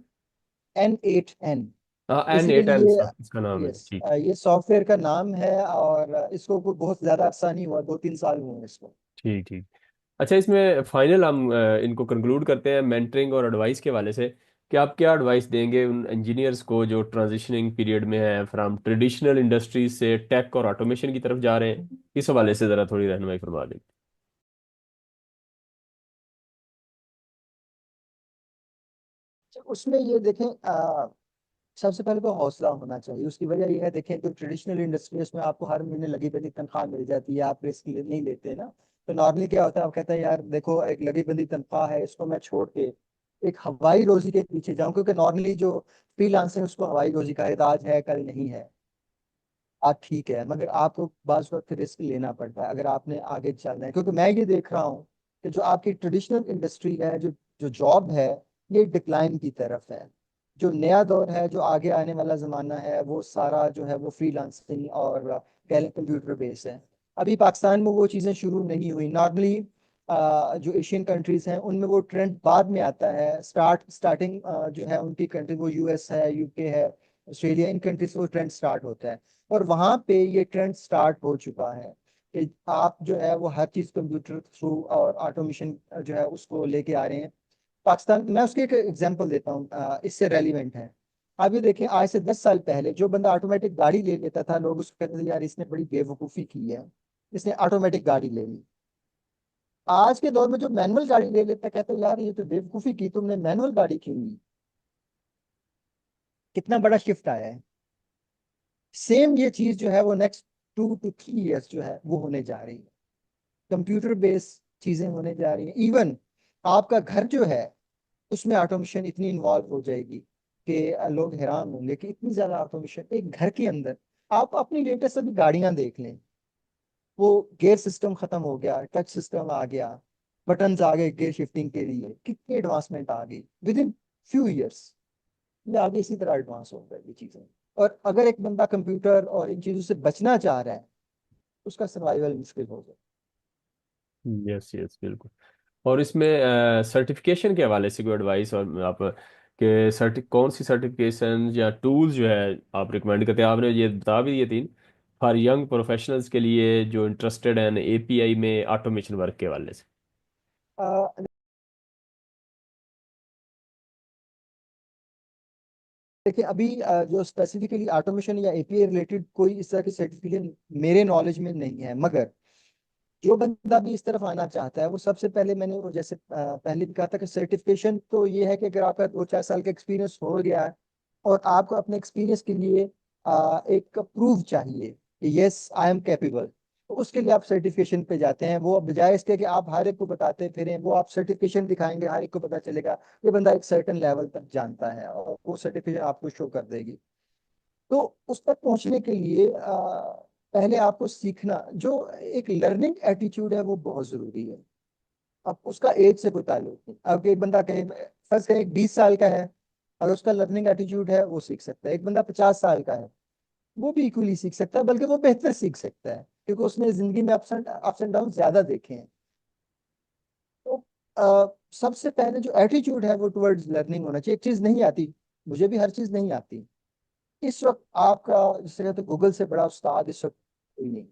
N8N हाँ, बेसिकली N8N ये, इसका नाम है, यस, ठीक। ये सॉफ्टवेयर का नाम है और इसको कोई बहुत ज्यादा अरसा नहीं हुआ, 2-3 साल हुए हैं इसको। ठीक, ठीक। अच्छा, इसमें फाइनल हम इनको कंक्लूड करते हैं मेंटरिंग और एडवाइस के वाले से, कि आप क्या एडवाइस देंगे उन इंजीनियर्स को जो ट्रांजिशनिंग पीरियड में है फ्रॉम ट्रेडिशनल इंडस्ट्रीज से टेक और ऑटोमेशन की तरफ जा रहे हैं? इस हवाले से ज़रा थोड़ी रहनुमाई फरमा दें। उसमें ये देखें, सबसे पहले तो हौसला होना चाहिए। उसकी वजह यह है, देखें तो ट्रेडिशनल इंडस्ट्री उसमें आपको हर महीने लगी बंधी तनख्वाह मिल जाती है, आप रिस्क नहीं लेते ना। तो नॉर्मली क्या होता है, आप कहते हैं यार देखो एक लगी बंधी तनख्वाह है, इसको मैं छोड़ के एक हवाई रोजी के पीछे जाऊं, क्योंकि नॉर्मली जो फ्रीलांसिंग उसको हवाई रोजी का है, आज है कल नहीं है। आप ठीक है, मगर आपको बाज वक्त रिस्क लेना पड़ता है अगर आपने आगे चलना है, क्योंकि मैं ये देख रहा हूँ कि जो आपकी ट्रेडिशनल इंडस्ट्री है, जो जो जॉब है, ये डिक्लाइन की तरफ है। जो नया दौर है, जो आगे आने वाला जमाना है, वो सारा जो है वो फ्रीलांसिंग और कंप्यूटर बेस है। अभी पाकिस्तान में वो चीज़ें शुरू नहीं हुई। नॉर्मली जो एशियन कंट्रीज हैं उनमें वो ट्रेंड बाद में आता है। स्टार्टिंग जो है उनकी कंट्री, वो यूएस है, यूके है, ऑस्ट्रेलिया, इन कंट्रीज से वो ट्रेंड स्टार्ट होता है। और वहां पे ये ट्रेंड स्टार्ट हो चुका है कि आप जो है वो हर चीज कंप्यूटर थ्रू और ऑटोमेशन जो है उसको लेके आ रहे हैं। पाकिस्तान, मैं उसके एक एग्जांपल देता हूँ, इससे रेलिवेंट है। आप ये देखें, आज से 10 साल पहले जो बंदा ऑटोमेटिक गाड़ी ले लेता था, लोग उसको कहते थे यार इसने बड़ी बेवकूफ़ी की है, इसने ऑटोमेटिक गाड़ी ले ली। आज के दौर में जो मैनुअल गाड़ी ले लेता है, कहते हैं यार ये तो बेवकूफ़ी की, तुमने मैनुअल गाड़ी क्यों ली। कितना बड़ा शिफ्ट आया है। सेम ये चीज जो है वो नेक्स्ट 2 to 3 years जो है वो होने जा रही है। कंप्यूटर बेस्ड चीजें होने जा रही हैं। इवन आपका घर जो है उसमें ऑटोमेशन इतनी इन्वॉल्व हो जाएगी कि लोग हैरान होंगे कि इतनी ज्यादा ऑटोमेशन एक घर के अंदर। आप अपनी लेटेस्ट अभी गाड़ियां देख लें, वो गियर सिस्टम खत्म हो गया, टच सिस्टम आ गया, बटन्स आ गए गियर शिफ्टिंग के लिए, कितनी एडवांसमेंट आ गई विद इन फ्यू ईयर्स। ये आगे इसी तरह एडवांस हो गई ये चीजें। और अगर एक बंदा कंप्यूटर और इन चीजों से बचना चाह रहा है, उसका सर्वाइवल मुश्किल हो जाए। यस, यस, बिल्कुल। और इसमें सर्टिफिकेशन के हवाले से कोई एडवाइस, और आप के कौन सी सर्टिफिकेशन या टूल्स जो है आप रिकमेंड करते हैं? आपने ये बता भी दिए तीन, फॉर यंग प्रोफेशनल्स के लिए जो इंटरेस्टेड हैं एपीआई में ऑटोमेशन वर्क के हवाले से। देखिए अभी जो स्पेसिफिकली ऑटोमेशन या एपीआई रिलेटेड कोई इस तरह की सर्टिफिकेशन मेरे नॉलेज में नहीं है, मगर जो बंदा भी इस तरफ आना चाहता है वो सबसे पहले, मैंने वो जैसे पहले भी कहा था कि सर्टिफिकेशन तो ये है कि अगर आपका 2-4 साल का एक्सपीरियंस हो गया है और आपको अपने एक्सपीरियंस के लिए एक प्रूफ चाहिए कि यस आई एम कैपेबल, तो उसके लिए आप सर्टिफिकेशन पे जाते हैं। वो बजाय इसके कि आप हर एक को बताते फिरें, वो आप सर्टिफिकेशन दिखाएंगे, हर एक को पता चलेगा ये बंदा एक सर्टेन लेवल तक जानता है, और वो सर्टिफिकेशन आपको शो कर देगी। तो उस तक पहुंचने के लिए पहले आपको सीखना, जो एक लर्निंग एटीट्यूड है वो बहुत जरूरी है। अब उसका एज से कोई ताल्लुक नहीं। अब एक बंदा कहे, फर्ज करें 20 साल का है, अगर उसका लर्निंग एटीट्यूड है वो सीख सकता है। एक बंदा 50 साल का है, वो भी इक्वली सीख सकता है, बल्कि वो बेहतर सीख सकता है। क्योंकि उसने जिंदगी में अप्स एंड डाउन ज्यादा देखे हैं। तो सबसे पहले जो एटीट्यूड है वो टुवर्ड्स लर्निंग होना चाहिए। एक चीज नहीं आती, मुझे भी हर चीज नहीं आती। इस वक्त आपका, जिसे कहते हैं, गूगल से बड़ा उस्ताद इस वक्त कोई नहीं,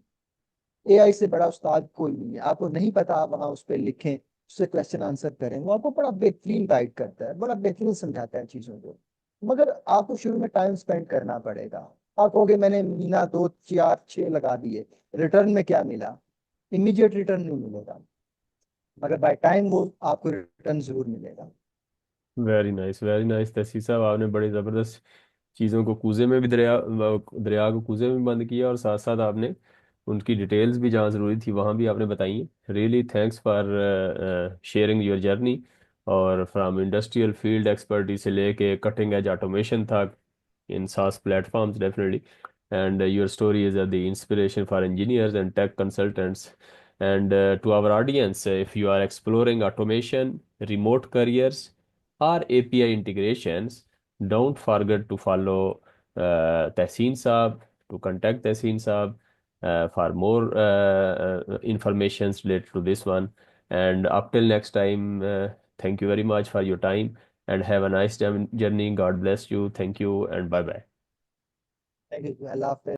एआई से बड़ा उस्ताद कोई नहीं है। आपको नहीं पता, आप वहां उस पर लिखें, उससे क्वेश्चन आंसर करें, वो आपको बड़ा बेहतरीन गाइड करता है, बड़ा बेहतरीन समझाता है चीजों को। मगर आपको शुरू में टाइम स्पेंड करना पड़ेगा। आप कहोगे मैंने महीना दो चार छह लगा दिए, रिटर्न में क्या मिला? इमीडिएट रिटर्न नहीं मिलेगा, मगर बाय टाइम वो आपको रिटर्न जरूर मिलेगा। वेरी नाइस तहसील साहब, आपने बड़ी ज़बरदस्त चीज़ों को कूजे में भी, दरिया को कूजे में भी बंद किया, और साथ साथ आपने उनकी डिटेल्स भी जहाँ ज़रूरी थी वहाँ भी आपने बताई हैं। Really thanks for sharing your journey, और फ्रॉम इंडस्ट्रियल फील्ड एक्सपर्टी से लेके कटिंग एज ऑटोमेशन तक in SaaS platforms, definitely. And your story is the inspiration for engineers and tech consultants. And to our audience, if you are exploring automation, remote careers, or API integrations, don't forget to follow Tehseen Saab, to contact Tehseen Saab for more informations related to this one. And up till next time, thank you very much for your time, and have a nice journey. God bless you. Thank you and bye bye. Thank you, अल्लाह हाफिज़।